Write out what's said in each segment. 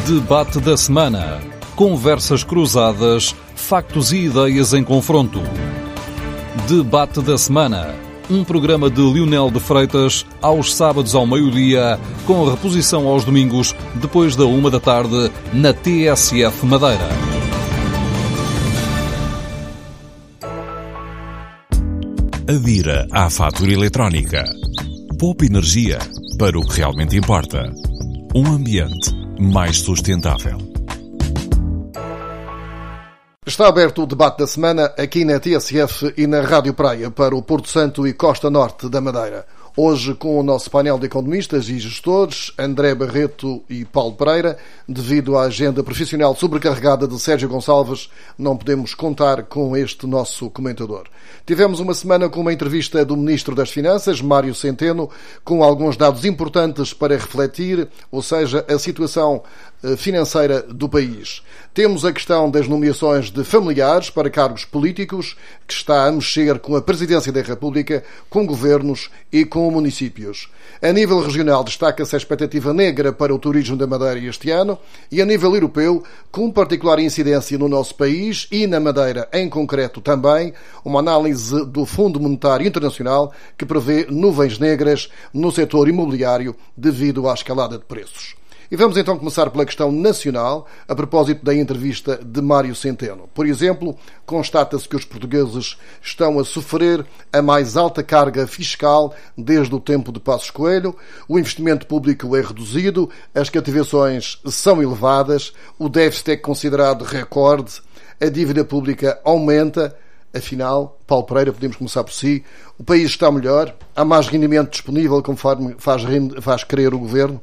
Debate da semana. Conversas cruzadas, factos e ideias em confronto. Debate da semana. Um programa de Lionel de Freitas, aos sábados ao meio-dia, com reposição aos domingos, depois da 1 da tarde, na TSF Madeira. Adira à fatura eletrónica. Poupe energia para o que realmente importa. Um ambiente mais sustentável. Está aberto o debate da semana aqui na TSF e na Rádio Praia para o Porto Santo e Costa Norte da Madeira. Hoje com o nosso painel de economistas e gestores, André Barreto e Paulo Pereira. Devido à agenda profissional sobrecarregada de Sérgio Gonçalves, não podemos contar com este nosso comentador. Tivemos uma semana com uma entrevista do Ministro das Finanças, Mário Centeno, com alguns dados importantes para refletir, ou seja, a situação financeira do país. Temos a questão das nomeações de familiares para cargos políticos, que está a mexer com a Presidência da República, com governos e com municípios. A nível regional destaca-se a expectativa negra para o turismo da Madeira este ano e a nível europeu, com particular incidência no nosso país e na Madeira em concreto também, uma análise do Fundo Monetário Internacional que prevê nuvens negras no setor imobiliário devido à escalada de preços. E vamos então começar pela questão nacional, a propósito da entrevista de Mário Centeno. Por exemplo, constata-se que os portugueses estão a sofrer a mais alta carga fiscal desde o tempo de Passos Coelho, o investimento público é reduzido, as cativações são elevadas, o déficit é considerado recorde, a dívida pública aumenta. Afinal, Paulo Pereira, podemos começar por si, o país está melhor, há mais rendimento disponível conforme faz crer o Governo?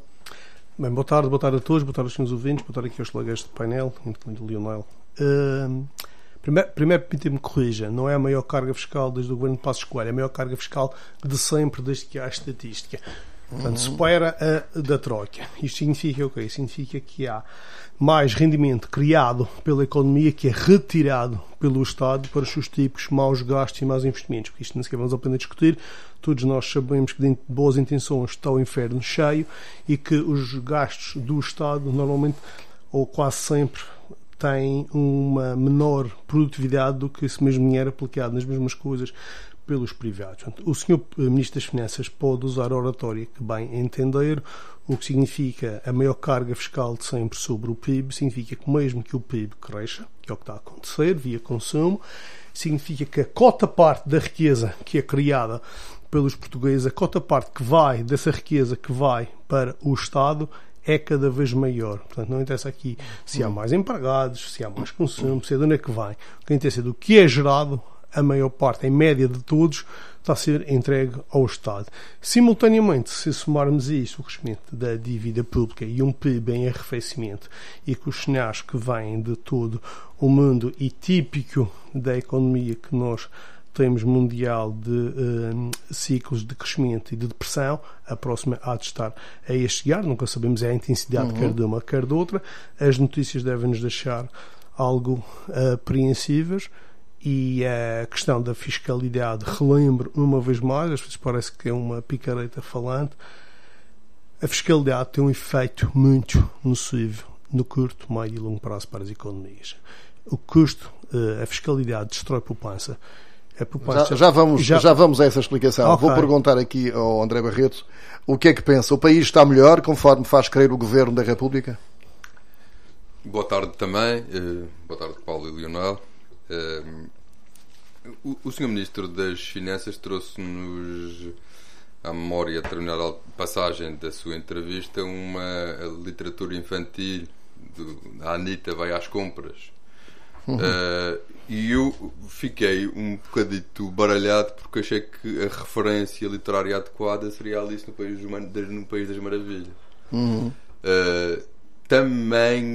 Bem, boa tarde a todos, boa tarde aos senhores ouvintes, boa tarde aqui aos colegas de painel, incluindo o Lionel. Primeiro permita-me corrija, não é a maior carga fiscal desde o governo de Passos Coelho, é a maior carga fiscal de sempre desde que há estatística. Portanto, supera a da Troika. Isto significa o quê? Significa que há mais rendimento criado pela economia que é retirado pelo Estado para os seus tipos maus gastos e maus investimentos. Porque isto nem sequer vamos aprender a discutir. Todos nós sabemos que dentro de boas intenções está o inferno cheio e que os gastos do Estado normalmente, ou quase sempre, têm uma menor produtividade do que esse mesmo dinheiro aplicado nas mesmas coisas pelos privados. O Sr. Ministro das Finanças pode usar a oratória que bem entender, o que significa a maior carga fiscal de sempre sobre o PIB, significa que mesmo que o PIB cresça, que é o que está a acontecer, via consumo, significa que a cota-parte da riqueza que é criada pelos portugueses, a cota-parte que vai dessa riqueza que vai para o Estado é cada vez maior. Portanto, não interessa aqui se há mais empregados, se há mais consumo, se é de onde é que vai. O que interessa é do que é gerado, a maior parte, em média de todos, está a ser entregue ao Estado. Simultaneamente, se somarmos a isto o crescimento da dívida pública e um PIB em arrefecimento e com os cenários que vêm de todo o mundo e típico da economia que nós temos mundial de ciclos de crescimento e de depressão, a próxima há de estar a chegar, nunca sabemos a intensidade quer de uma quer de outra. As notícias devem nos deixar algo apreensivas. E a questão da fiscalidade, relembro uma vez mais, às vezes parece que é uma picareta falante, a fiscalidade tem um efeito muito nocivo no curto, médio e longo prazo para as economias. O custo, a fiscalidade destrói poupança. Já vamos a essa explicação. Okay. Vou perguntar aqui ao André Barreto o que é que pensa. O país está melhor conforme faz crer o Governo da República? Boa tarde também. Boa tarde, Paulo e Lionel. O Sr. Ministro das Finanças trouxe-nos à memória, a determinada passagem da sua entrevista, uma literatura infantil da Anitta vai às compras. E eu fiquei um bocadito baralhado porque achei que a referência literária adequada seria Alice no País das Maravilhas. Também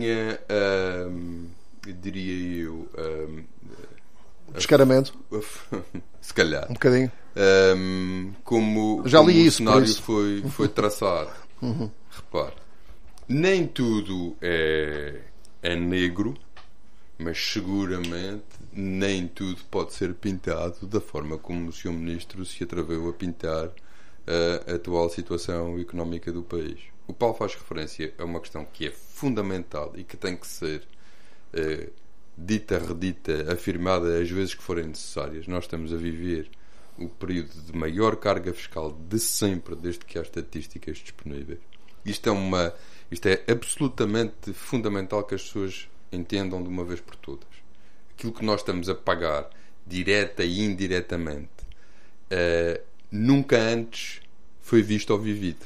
diria eu descaramento, se calhar um bocadinho, como li isso, o cenário foi traçado. Repare, nem tudo é negro, mas seguramente nem tudo pode ser pintado da forma como o Sr. Ministro se atreveu a pintar a atual situação económica do país. O Paulo faz referência a uma questão que é fundamental e que tem que ser dita, redita, afirmada as vezes que forem necessárias. Nós estamos a viver o período de maior carga fiscal de sempre, desde que há estatísticas disponíveis. Isto é absolutamente fundamental que as pessoas entendam de uma vez por todas. Aquilo que nós estamos a pagar, direta e indiretamente, nunca antes foi visto ou vivido.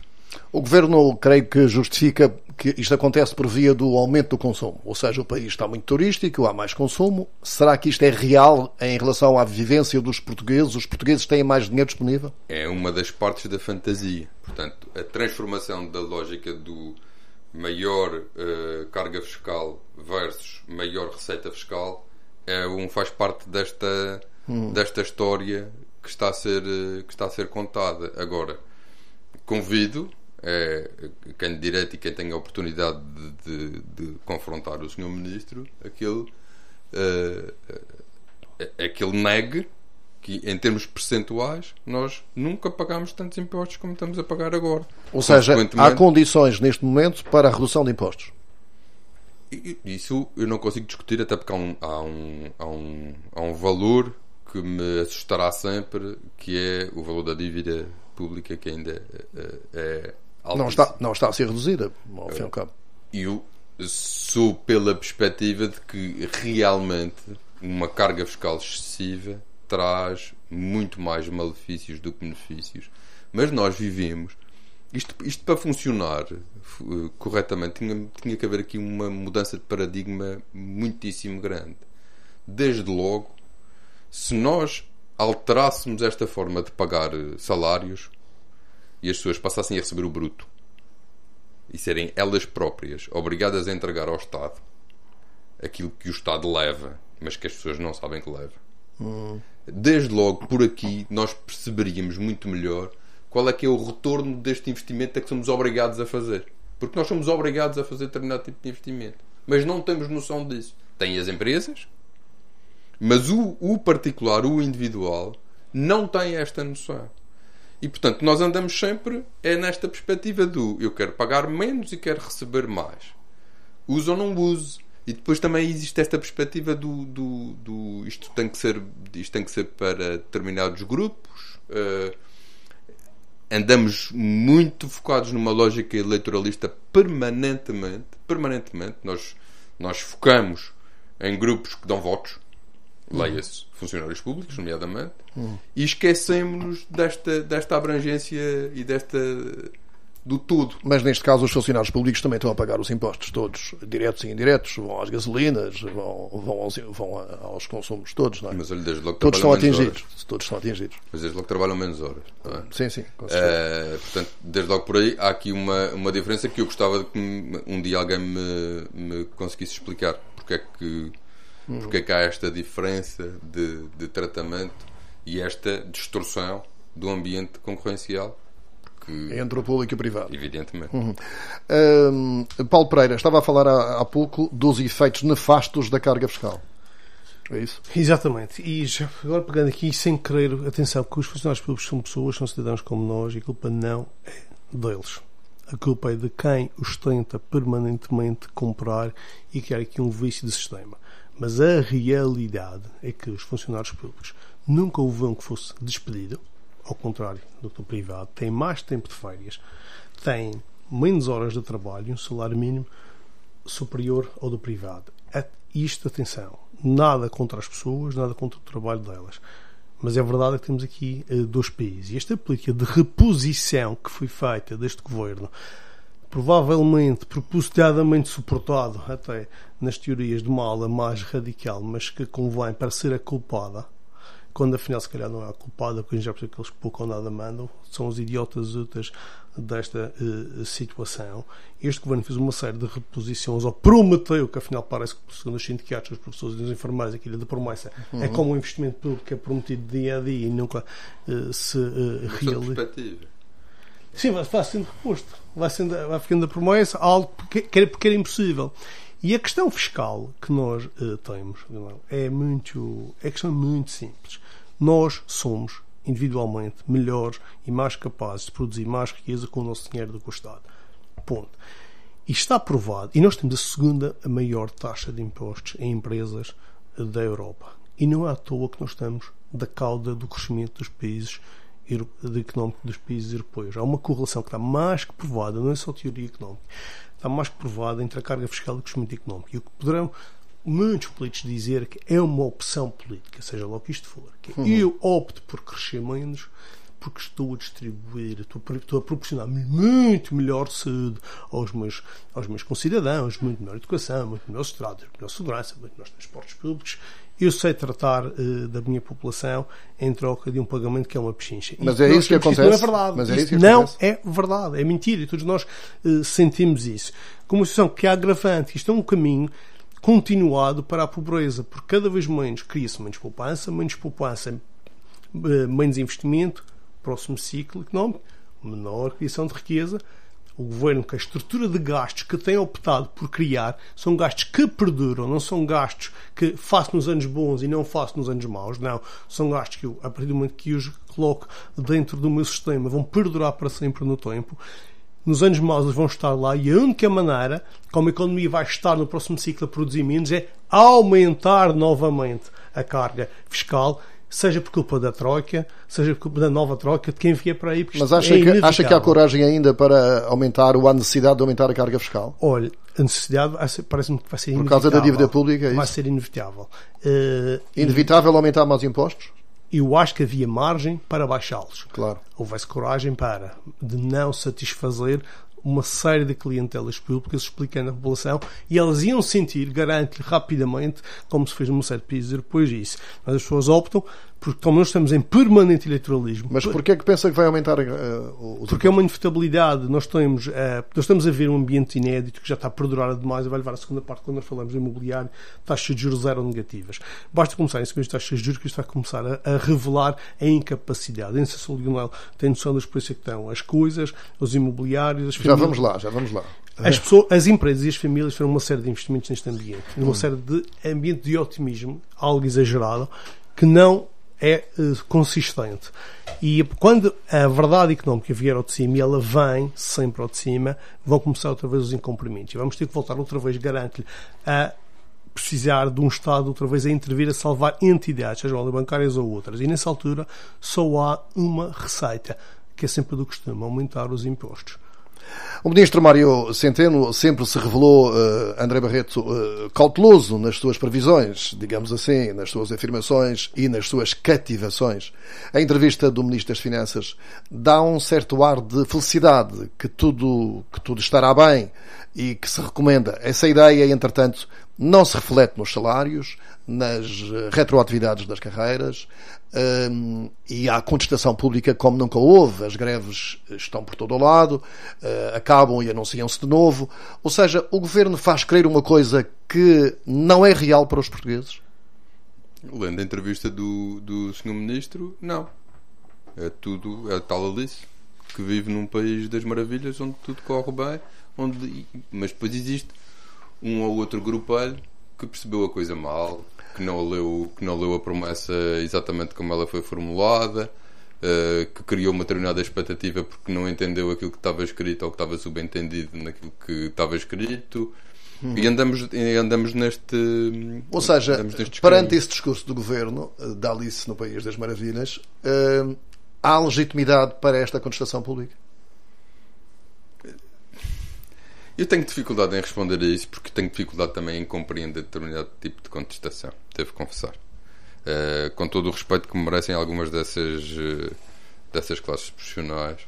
O Governo, creio que justifica que isto acontece por via do aumento do consumo. Ou seja, o país está muito turístico, há mais consumo. Será que isto é real em relação à vivência dos portugueses? Os portugueses têm mais dinheiro disponível? É uma das partes da fantasia. Portanto, a transformação da lógica do maior carga fiscal versus maior receita fiscal faz parte desta história que está a ser contada. Agora, convido quem de direito e quem tem a oportunidade de confrontar o Sr. Ministro a que ele negue que, em termos percentuais, nós nunca pagámos tantos impostos como estamos a pagar agora. Ou seja, há condições neste momento para a redução de impostos? Isso eu não consigo discutir, até porque há um valor que me assustará sempre, que é o valor da dívida pública, que ainda é altíssimo. Não está a ser reduzida, ao fim e ao cabo. Eu sou pela perspectiva de que realmente uma carga fiscal excessiva traz muito mais malefícios do que benefícios. Mas nós vivemos... Isto para funcionar corretamente tinha que haver aqui uma mudança de paradigma muitíssimo grande. Desde logo, se nós alterássemos esta forma de pagar salários e as pessoas passassem a receber o bruto e serem elas próprias obrigadas a entregar ao Estado aquilo que o Estado leva, mas que as pessoas não sabem que leva, desde logo por aqui nós perceberíamos muito melhor qual é que é o retorno deste investimento a que somos obrigados a fazer. Porque nós somos obrigados a fazer determinado tipo de investimento, mas não temos noção disso. Tem as empresas, mas o particular, o individual, não tem esta noção. E, portanto, nós andamos sempre nesta perspectiva do eu quero pagar menos e quero receber mais. Use ou não use. E depois também existe esta perspectiva do isto tem que ser para determinados grupos. Andamos muito focados numa lógica eleitoralista permanentemente. Nós focamos em grupos que dão votos, leia-se funcionários públicos, nomeadamente, e esquecemos-nos desta abrangência e do todo. Mas neste caso os funcionários públicos também estão a pagar os impostos todos, diretos e indiretos, vão às gasolinas, vão aos consumos todos, não é? Mas olha, desde logo todos estão atingidos. Todos estão atingidos. Mas desde logo trabalham menos horas. Não é? Sim, com certeza. Portanto, desde logo por aí há aqui uma diferença que eu gostava de que um dia alguém me conseguisse explicar. Porque é que há esta diferença de tratamento e esta distorção do ambiente concorrencial entre o público e o privado. Evidentemente. Paulo Pereira, estava a falar há pouco dos efeitos nefastos da carga fiscal. É isso? Exatamente. E já, agora pegando aqui, sem querer, atenção, que os funcionários públicos são pessoas, são cidadãos como nós, e a culpa não é deles. A culpa é de quem os tenta permanentemente comprar e criar aqui um vício de sistema. Mas a realidade é que os funcionários públicos nunca houve um que fosse despedido, ao contrário do que o privado, tem mais tempo de férias, tem menos horas de trabalho, um salário mínimo superior ao do privado. Isto, atenção, nada contra as pessoas, nada contra o trabalho delas. Mas é verdade que temos aqui dois países. E esta política de reposição que foi feita deste governo, provavelmente, propositadamente suportado até nas teorias de uma ala mais radical, mas que convém para ser a culpada, quando afinal se calhar não é a culpada, porque a gente já percebe que eles pouco ou nada mandam, são os idiotas úteis desta situação. Este governo fez uma série de reposições, ou prometeu, que afinal parece que, segundo os sindicatos, os professores e os enfermeiros, aquilo da promessa é como um investimento público que é prometido dia a dia e nunca se realiza. Sim, vai sendo reposto, vai ficando a promessa, algo porque era impossível. E a questão fiscal que nós temos é questão muito simples. Nós somos individualmente melhores e mais capazes de produzir mais riqueza com o nosso dinheiro do que o Estado. Ponto. E está provado, e nós temos a segunda maior taxa de impostos em empresas da Europa. E não é à toa que nós estamos da cauda do crescimento dos países económico dos países europeus. Há uma correlação que está mais que provada, não é só teoria económica, está mais que provada entre a carga fiscal e o crescimento económico. E o que poderão muitos políticos dizer que é uma opção política, seja lá o que isto for, que eu opto por crescer menos porque estou a distribuir, estou a proporcionar muito melhor saúde aos meus concidadãos, muito melhor educação, muito melhor estradas, muito melhor segurança, muito melhor transportes públicos. Eu sei tratar da minha população em troca de um pagamento que é uma pechincha. Mas é isso que acontece? Isso não é verdade. Mas é isso que não acontece? É verdade. É mentira. E todos nós sentimos isso. Como uma situação que é agravante. Isto é um caminho continuado para a pobreza, porque cada vez menos cria-se menos poupança, menos investimento, próximo ciclo económico, menor criação de riqueza. O governo, que a estrutura de gastos que tem optado por criar, são gastos que perduram, não são gastos que faço nos anos bons e não faço nos anos maus, não. São gastos que eu, a partir do momento que os coloco dentro do meu sistema, vão perdurar para sempre no tempo. Nos anos maus eles vão estar lá e a única maneira como a economia vai estar no próximo ciclo a produzir menos é aumentar novamente a carga fiscal, seja por culpa da Troika, seja por culpa da nova Troika, de quem vier para aí. Mas acha que há coragem ainda para aumentar, ou há necessidade de aumentar a carga fiscal? Olha, a necessidade parece-me que vai ser inevitável. Por causa da dívida pública, é isso? Vai ser inevitável. Inevitável aumentar mais impostos? Eu acho que havia margem para baixá-los. Claro. Houvesse coragem de não satisfazer uma série de clientelas públicas, explicando à população, e elas iam sentir, garanto-lhe, rapidamente, como se fez numa série de países europeus, isso. Mas as pessoas optam, porque como nós estamos em permanente eleitoralismo... Mas porquê é que pensa que vai aumentar Porque é uma inevitabilidade. Nós estamos a ver um ambiente inédito que já está a perdurar demais e vai levar a segunda parte, quando nós falamos de imobiliário, taxas de juros zero negativas. Basta começar em subir as taxas de juros que isto vai começar a revelar a incapacidade. A Iniciação Leonel tem noção das preços que estão as coisas, os imobiliários, as famílias... Já vamos lá. As empresas e as famílias fizeram uma série de investimentos neste ambiente. Uma série de ambiente de otimismo, algo exagerado, que não é consistente. E quando a verdade económica vier ao de cima, e ela vem sempre ao de cima, vão começar outra vez os incumprimentos. E vamos ter que voltar outra vez, garanto-lhe, a precisar de um Estado outra vez a intervir, a salvar entidades, sejam elas bancárias ou outras. E nessa altura só há uma receita, que é sempre do costume, aumentar os impostos. O ministro Mário Centeno sempre se revelou, André Barreto, cauteloso nas suas previsões, digamos assim, nas suas afirmações e nas suas cativações. A entrevista do ministro das Finanças dá um certo ar de felicidade, que tudo estará bem e que se recomenda. Essa ideia, entretanto, não se reflete nos salários, nas retroatividades das carreiras, e há contestação pública como nunca houve. As greves estão por todo o lado, acabam e anunciam-se de novo. Ou seja, o governo faz crer uma coisa que não é real para os portugueses? Lendo a entrevista do Sr. Ministro, não. É tal Alice que vive num país das maravilhas onde tudo corre bem, mas depois existe um ou outro grupelho que percebeu a coisa mal, que não leu a promessa exatamente como ela foi formulada, que criou uma determinada expectativa porque não entendeu aquilo que estava escrito ou que estava subentendido naquilo que estava escrito. E andamos neste... Ou seja, perante esse discurso do governo, da Alice no País das Maravilhas, há legitimidade para esta contestação pública? Eu tenho dificuldade em responder a isso, porque tenho dificuldade também em compreender determinado tipo de contestação, devo confessar. Com todo o respeito que merecem algumas dessas classes profissionais,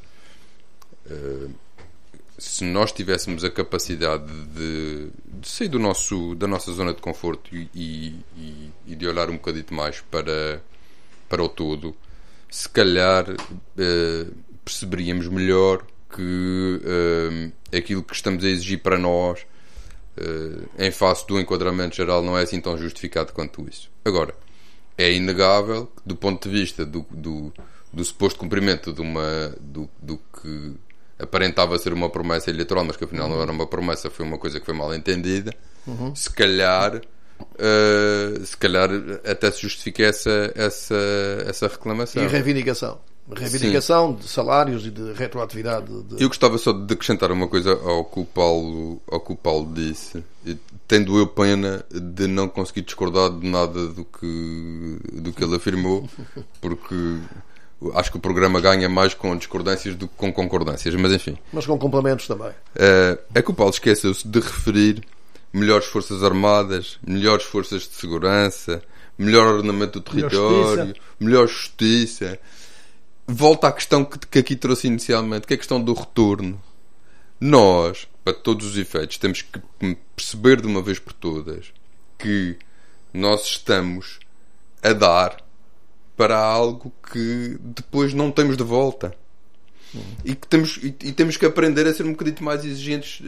se nós tivéssemos a capacidade de sair da nossa zona de conforto e de olhar um bocadito mais para o todo, se calhar perceberíamos melhor que aquilo que estamos a exigir para nós em face do enquadramento geral não é assim tão justificado quanto isso. Agora, é inegável que, do ponto de vista do suposto cumprimento do que aparentava ser uma promessa eleitoral, mas que afinal não era uma promessa, foi uma coisa que foi mal entendida, se calhar se calhar até se justifica essa reclamação. E reivindicação. Reivindicação de salários e de retroatividade. Eu gostava só de acrescentar uma coisa ao que o Paulo disse, tendo eu pena de não conseguir discordar de nada do que ele afirmou, porque acho que o programa ganha mais com discordâncias do que com concordâncias, mas enfim. Mas com complementos também. É que o Paulo esqueceu-se de referir melhores forças armadas, melhores forças de segurança, melhor ordenamento do território, melhor justiça. Volta à questão que aqui trouxe inicialmente, que é a questão do retorno. Nós, para todos os efeitos, temos que perceber de uma vez por todas que nós estamos a dar para algo que depois não temos de volta. E que temos que aprender a ser um bocadinho mais exigentes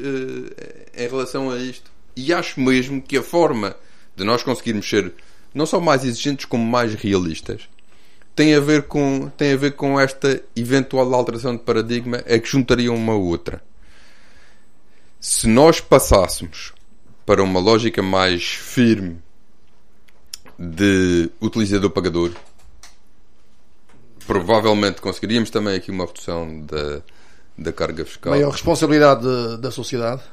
em relação a isto. E acho mesmo que a forma de nós conseguirmos ser não só mais exigentes, como mais realistas, tem a ver com esta eventual alteração de paradigma, é que juntaria uma outra. Se nós passássemos para uma lógica mais firme de utilizador-pagador, provavelmente conseguiríamos também aqui uma redução da carga fiscal. Maior responsabilidade da sociedade.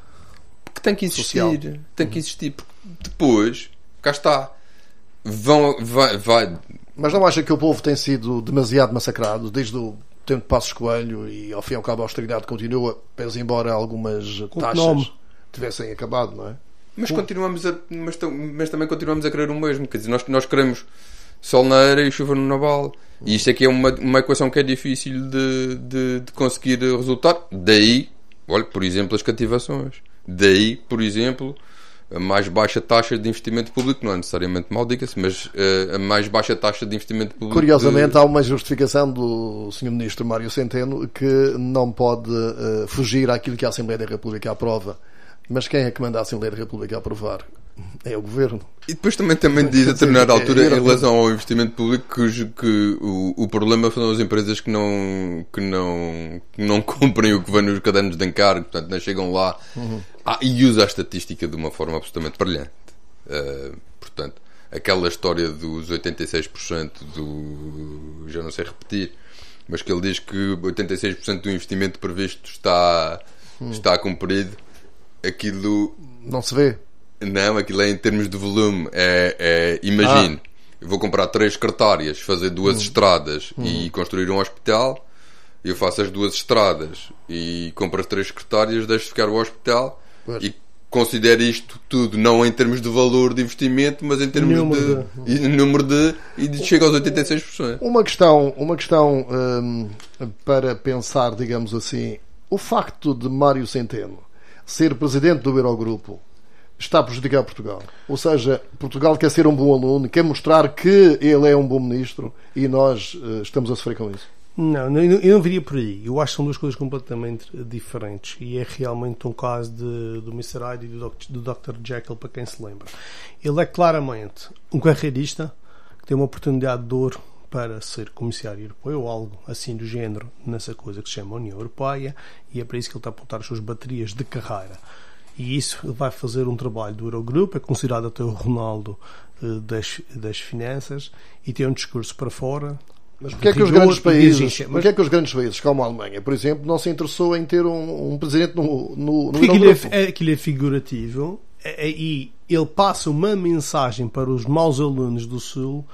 Que tem que existir. Social. Tem que existir. Porque depois, cá está. Vai. Mas não acha que o povo tem sido demasiado massacrado desde o tempo de Passos Coelho e ao fim e ao cabo a austeridade continua, pese embora algumas taxas tivessem acabado, não é? Mas mas também continuamos a querer o mesmo. Quer dizer, nós queremos sol na era e chuva no naval. E isto aqui é uma equação que é difícil de conseguir resultar. Daí, olha, por exemplo, as cativações. Daí, por exemplo, a mais baixa taxa de investimento público, não é necessariamente mal, diga-se, mas a mais baixa taxa de investimento público. Curiosamente, há uma justificação do Sr. Ministro Mário Centeno que não pode fugir àquilo que a Assembleia da República aprova. Mas quem é que manda a Assembleia da República aprovar? É o Governo. E depois também diz a determinada altura, em relação ao investimento público, que o problema são as empresas que não cumprem o que vem nos cadernos de encargo, portanto, não chegam lá. E usa a estatística de uma forma absolutamente brilhante. Portanto, aquela história dos 86% já não sei repetir, mas que ele diz que 86% do investimento previsto está cumprido. Aquilo não se vê. Não, aquilo é em termos de volume. Imagine, eu vou comprar 3 secretárias, fazer 2 estradas e construir um hospital. Eu faço as 2 estradas e compro as 3 secretárias, deixo ficar o hospital e considero isto tudo não em termos de valor de investimento, mas em termos número e chega aos 86%. Uma questão para pensar, digamos assim, o facto de Mário Centeno ser presidente do Eurogrupo está a prejudicar Portugal. Ou seja, Portugal quer ser um bom aluno, quer mostrar que ele é um bom ministro e nós estamos a sofrer com isso. Não, eu não viria por aí. Eu acho que são duas coisas completamente diferentes e é realmente um caso do Mr. Hyde e do Dr. Jekyll, para quem se lembra. Ele é claramente um carreirista que tem uma oportunidade de ouro para ser comissário europeu ou algo assim do género nessa coisa que se chama União Europeia, e é para isso que ele está a apontar as suas baterias de carreira. E isso ele vai fazer um trabalho do Eurogrupo, é considerado até o Ronaldo das finanças, e tem um discurso para fora. Mas porquê é que os grandes países, como a Alemanha, por exemplo, não se interessou em ter um presidente no Eurogrupo? Aquilo é figurativo, e ele passa uma mensagem para os maus alunos do Sul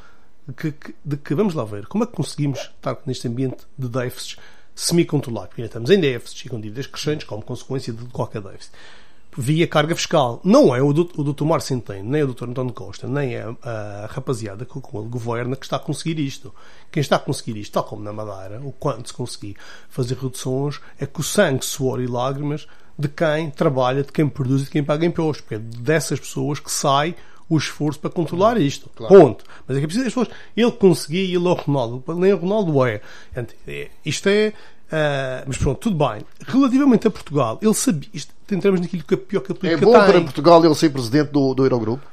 de que vamos lá ver, como é que conseguimos estar neste ambiente de déficits semi-controlado, porque ainda estamos em déficits e com dívidas crescentes como consequência de qualquer déficit. Via carga fiscal. Não é o Dr. Mário Centeno, nem o Dr. António Costa, nem a rapaziada que com ele governa que está a conseguir isto. Quem está a conseguir isto, tal como na Madeira, o quanto se conseguir fazer reduções, é com o sangue, suor e lágrimas de quem trabalha, de quem produz e de quem paga impostos. Porque é dessas pessoas que sai o esforço para controlar isto. Claro. Ponto. Mas é que é preciso as pessoas. Ele conseguia e ele é o Ronaldo. Nem o Ronaldo é. Isto é... mas pronto, tudo bem. Relativamente a Portugal, ele sabia, entramos naquilo que é pior que a política tem. É bom para Portugal ele ser presidente do Eurogrupo?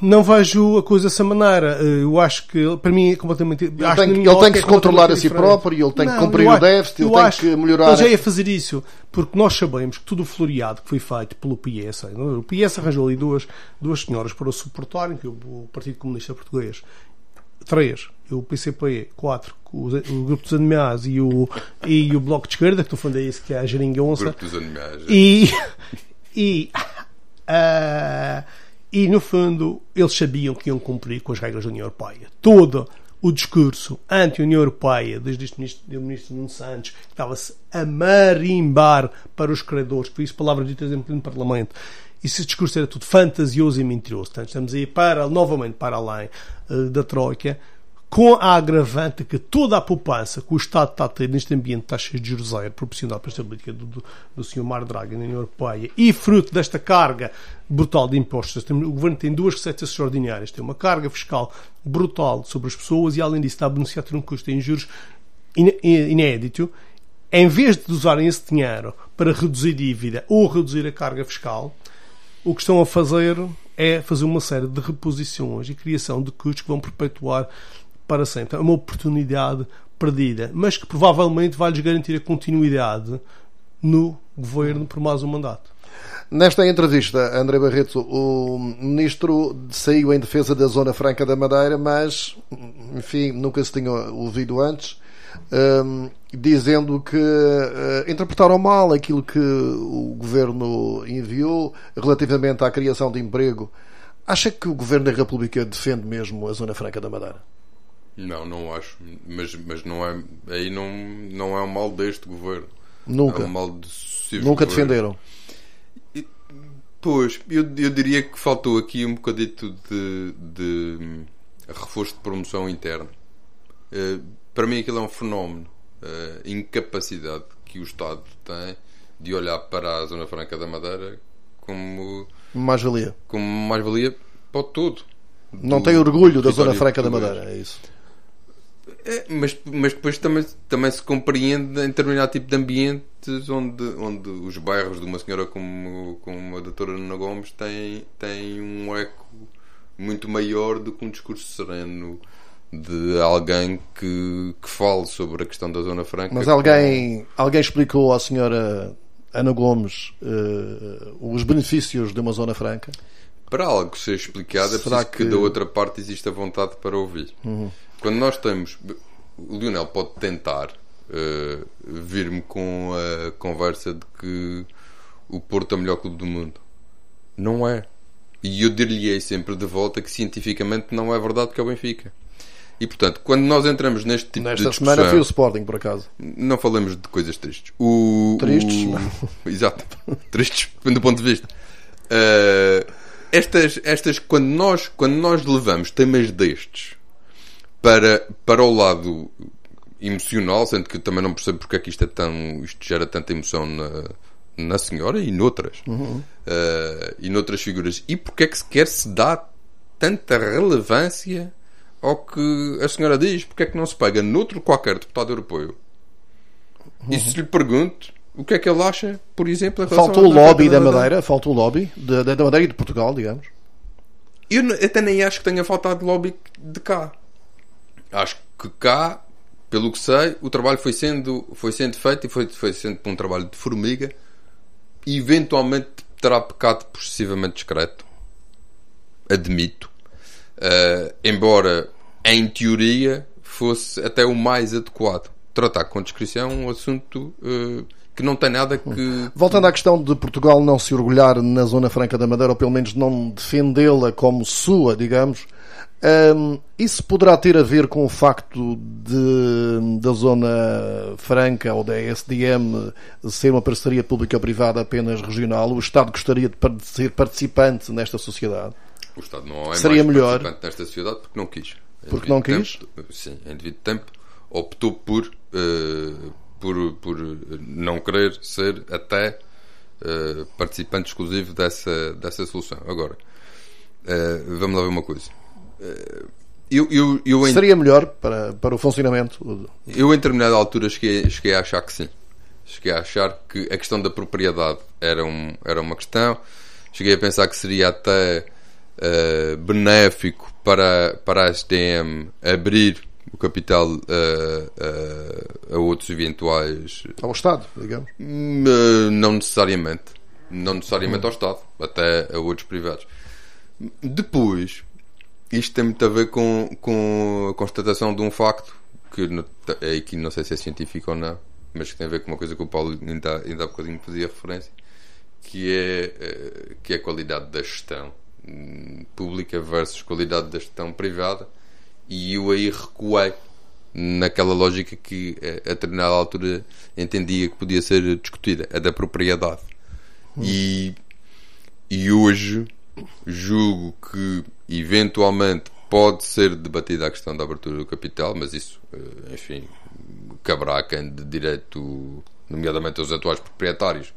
Não vejo a coisa dessa maneira. Eu acho que, para mim, é completamente... Ele tem que se controlar a si próprio, ele tem que cumprir o déficit, ele tem que melhorar... Ele já ia fazer isso, porque nós sabemos que tudo o floreado que foi feito pelo PS, o PS arranjou ali duas senhoras para o suportarem, que é o Partido Comunista Português, 3, o PCP, 4, o Grupo dos Animais e o Bloco de Esquerda, que estou falando isso, que é a Geringonça. Grupo dos Animais. E, no fundo, eles sabiam que iam cumprir com as regras da União Europeia. Todo o discurso anti-União Europeia, desde o ministro Nuno Santos, que estava-se a marimbar para os credores, que foi isso palavras ditas em pleno Parlamento, e esse discurso era tudo fantasioso e mentiroso. Portanto, estamos a ir novamente para além da Troika, com a agravante que toda a poupança que o Estado está a ter neste ambiente de taxas de juros zero, proporcionado pela política do Sr. Mário Draghi na União Europeia, e fruto desta carga brutal de impostos. O Governo tem duas receitas extraordinárias. Tem uma carga fiscal brutal sobre as pessoas e, além disso, está a beneficiar de um custo em juros inédito. Em vez de usarem esse dinheiro para reduzir dívida ou reduzir a carga fiscal, o que estão a fazer é fazer uma série de reposições e criação de custos que vão perpetuar para sempre. É uma oportunidade perdida, mas que provavelmente vai-lhes garantir a continuidade no governo por mais um mandato. Nesta entrevista, André Barreto, o ministro saiu em defesa da Zona Franca da Madeira, mas, enfim, nunca se tinha ouvido antes, dizendo que interpretaram mal aquilo que o governo enviou relativamente à criação de emprego. Acha que o governo da República defende mesmo a Zona Franca da Madeira? Não acho, mas não é, aí não é um mal deste governo. Nunca. É um mal de sucessivos Nunca governos. defenderam. Pois, eu diria que faltou aqui um bocadito de reforço de promoção interna. Para mim aquilo é um fenómeno, incapacidade que o Estado tem de olhar para a Zona Franca da Madeira como mais-valia para o todo. Não tem orgulho da Zona Franca da Madeira, é isso. Mas depois também se compreende em determinado tipo de ambientes onde os bairros de uma senhora como a doutora Ana Gomes têm um eco muito maior do que um discurso sereno de alguém que fale sobre a questão da Zona Franca. Mas alguém explicou à senhora Ana Gomes os benefícios de uma Zona Franca? Para algo ser explicado é preciso que da outra parte existe a vontade para ouvir. Quando nós temos... O Lionel pode tentar vir-me com a conversa de que o Porto é o melhor clube do mundo. Não é. E eu dir-lhe-ei sempre de volta que cientificamente não é verdade, que é o Benfica. E portanto, quando nós entramos neste tipo de discussão... Nesta semana foi o Sporting, por acaso. Não falamos de coisas tristes. Tristes? Exato. Tristes, do ponto de vista. Estas quando nós levamos temas destes para o lado emocional, sendo que eu também não percebo porque é que isto gera tanta emoção na senhora e noutras e noutras figuras, e porque é que sequer se dá tanta relevância ao que a senhora diz, porque é que não se pega noutro qualquer deputado europeu e se lhe pergunto o que é que ele acha, por exemplo, faltou o lobby da Madeira, faltou o lobby da Madeira e de Portugal, digamos. Eu até nem acho que tenha faltado lobby de cá. Acho que cá, pelo que sei, o trabalho foi sendo feito e foi sendo um trabalho de formiga e eventualmente terá pecado por excessivamente discreto. Admito. Embora, em teoria, fosse até o mais adequado. Tratar com discrição um assunto que não tem nada que... Voltando à questão de Portugal não se orgulhar na Zona Franca da Madeira, ou pelo menos não defendê-la como sua, digamos... isso poderá ter a ver com o facto da Zona Franca ou da SDM ser uma parceria pública-privada apenas regional? O Estado gostaria de ser participante nesta sociedade? O Estado não é seria mais melhor participante nesta sociedade porque não quis. Porque não quis? Sim, em devido tempo optou por não querer ser até participante exclusivo dessa solução. Agora, vamos lá ver uma coisa. Seria melhor para o funcionamento? Eu, em determinada altura, cheguei a achar que sim. Cheguei a achar que a questão da propriedade era uma questão. Cheguei a pensar que seria até benéfico para a STM abrir o capital a outros eventuais... Ao Estado, digamos. Não necessariamente. Não necessariamente ao Estado. Até a outros privados. Depois, isto tem muito a ver com a constatação de um facto que aqui não sei se é científico ou não, mas que tem a ver com uma coisa que o Paulo ainda há bocadinho fazia referência, que é a qualidade da gestão pública versus qualidade da gestão privada, e eu aí recuei naquela lógica que a determinada altura entendia que podia ser discutida, a da propriedade. E hoje julgo que eventualmente pode ser debatida a questão da abertura do capital, mas isso, enfim, caberá a quem de direito, nomeadamente os atuais proprietários.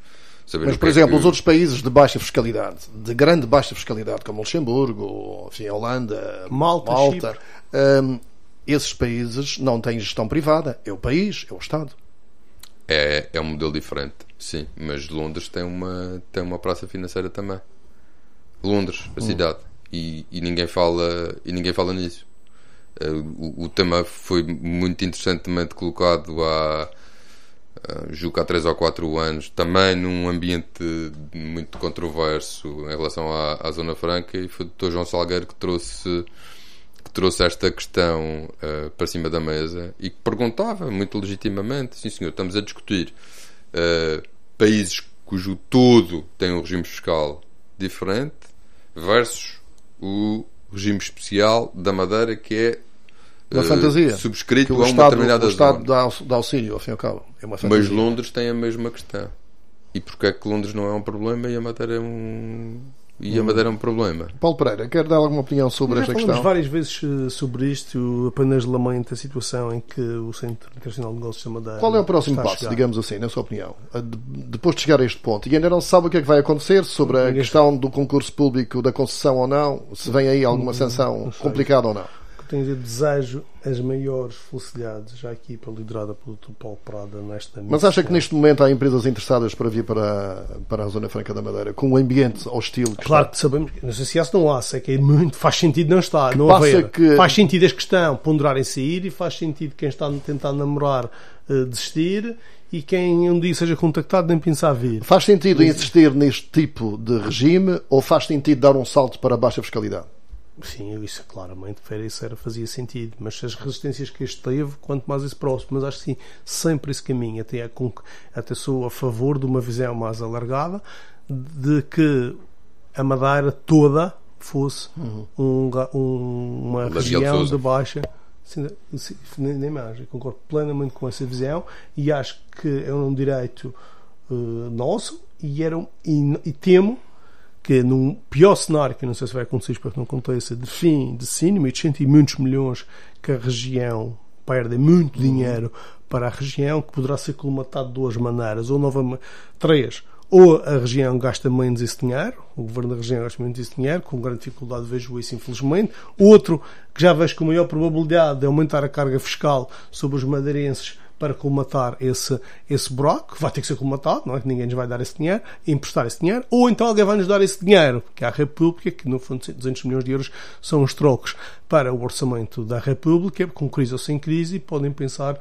Mas, por exemplo, os outros países de baixa fiscalidade, de grande baixa fiscalidade, como Luxemburgo, enfim, a Holanda, Malta, esses países não têm gestão privada. É o país, é o Estado. É um modelo diferente, sim. Mas Londres tem uma praça financeira também. Londres, a cidade. E ninguém fala nisso. O tema foi muito interessantemente colocado julgo há 3 ou 4 anos, também num ambiente muito controverso em relação à Zona Franca, e foi o Dr. João Salgueiro que trouxe esta questão para cima da mesa e que perguntava muito legitimamente: sim senhor, estamos a discutir países cujo todo tem um regime fiscal diferente versus o regime especial da Madeira, que é uma fantasia, subscrito a uma determinada zona. O Estado dá auxílio, ao fim e ao cabo. É uma fantasia. Mas Londres tem a mesma questão. E porquê é que Londres não é um problema e a Madeira é um problema? Paulo Pereira, quer dar alguma opinião sobre esta questão? Falamos várias vezes sobre isto, apenas lamento a situação em que o Centro Internacional de Negócios da Madeira... Qual é o próximo passo, digamos assim, na sua opinião? Depois de chegar a este ponto, e ainda não se sabe o que é que vai acontecer sobre a questão do concurso público, da concessão ou não, se vem aí alguma sanção complicada ou não. Tenho a dizer, desejo as maiores felicidades, já aqui liderada pelo Dr. Paulo Prada nesta missão. Mas acha que neste momento há empresas interessadas para vir para a Zona Franca da Madeira, com o ambiente hostil que claro está? Que sabemos, não sei se não há, sei que é muito, faz sentido não estar, não haver. Faz sentido as que estão ponderarem sair, e faz sentido quem está a tentar namorar desistir, e quem um dia seja contactado nem pensar vir. Faz sentido insistir neste tipo de regime, ou faz sentido dar um salto para a baixa fiscalidade? Sim, isso claramente fazia sentido, mas as resistências que este teve, quanto mais esse próximo, mas acho que sim, sempre esse caminho, até sou a favor de uma visão mais alargada, de que a Madeira toda fosse uma região de baixa. Nem mais, eu concordo plenamente com essa visão, e acho que é um direito nosso, e temo que num pior cenário, que eu não sei se vai acontecer, espero que não aconteça, de fim de cinema, e muitos milhões que a região perde, muito dinheiro para a região, que poderá ser colmatado de 2 maneiras, ou 3, ou a região gasta menos esse dinheiro, o governo da região gasta menos esse dinheiro, com grande dificuldade vejo isso, infelizmente. Outro, que já vejo com maior probabilidade, de aumentar a carga fiscal sobre os madeirenses para colmatar esse buraco, que vai ter que ser colmatado, não é? Que ninguém nos vai dar esse dinheiro, emprestar esse dinheiro, ou então alguém vai nos dar esse dinheiro, que é a República, que no fundo 200 milhões de euros são os trocos para o orçamento da República, com crise ou sem crise, e podem pensar,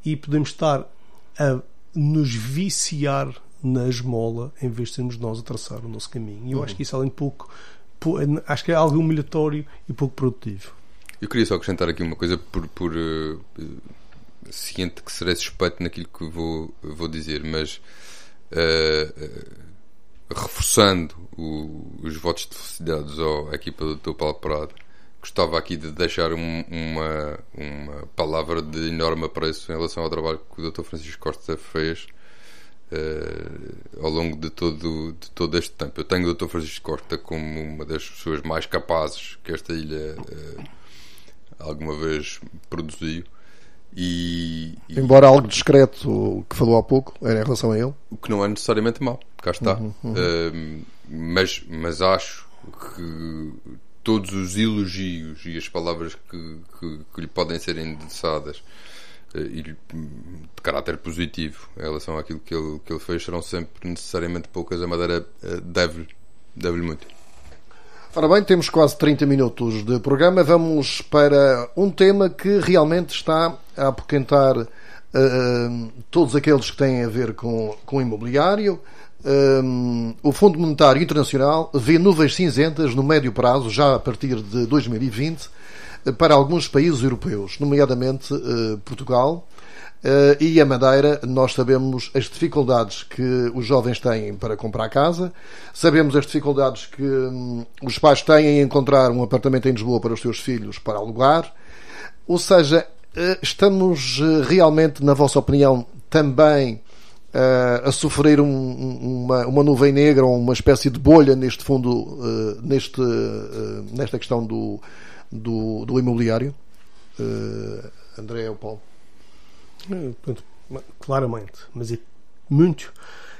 e podemos estar a nos viciar na esmola, em vez de sermos nós a traçar o nosso caminho. E eu acho que isso, além de pouco, acho que é algo humilhatório e pouco produtivo. Eu queria só acrescentar aqui uma coisa por ciente que serei suspeito naquilo que vou dizer, mas reforçando os votos de felicidades à equipa do Dr. Paulo Prado, gostava aqui de deixar uma palavra de enorme apreço em relação ao trabalho que o Dr. Francisco Costa fez ao longo de todo este tempo. Eu tenho o Dr. Francisco Costa como uma das pessoas mais capazes que esta ilha alguma vez produziu. Embora algo discreto que falou há pouco era em relação a ele, o que não é necessariamente mau, cá está. Mas acho que todos os elogios e as palavras que lhe podem ser endereçadas de caráter positivo em relação àquilo que ele fez serão sempre necessariamente poucas. A Madeira deve-lhe muito. Ora bem, temos quase 30 minutos de programa. Vamos para um tema que realmente está a apoquentar todos aqueles que têm a ver com o imobiliário. O Fundo Monetário Internacional vê nuvens cinzentas no médio prazo, já a partir de 2020, para alguns países europeus, nomeadamente Portugal e a Madeira. Nós sabemos as dificuldades que os jovens têm para comprar casa, sabemos as dificuldades que os pais têm em encontrar um apartamento em Lisboa para os seus filhos para alugar. Ou seja, estamos realmente, na vossa opinião, também a sofrer uma nuvem negra ou uma espécie de bolha neste fundo, nesta questão do imobiliário? André ou Paulo? Claramente, mas é muito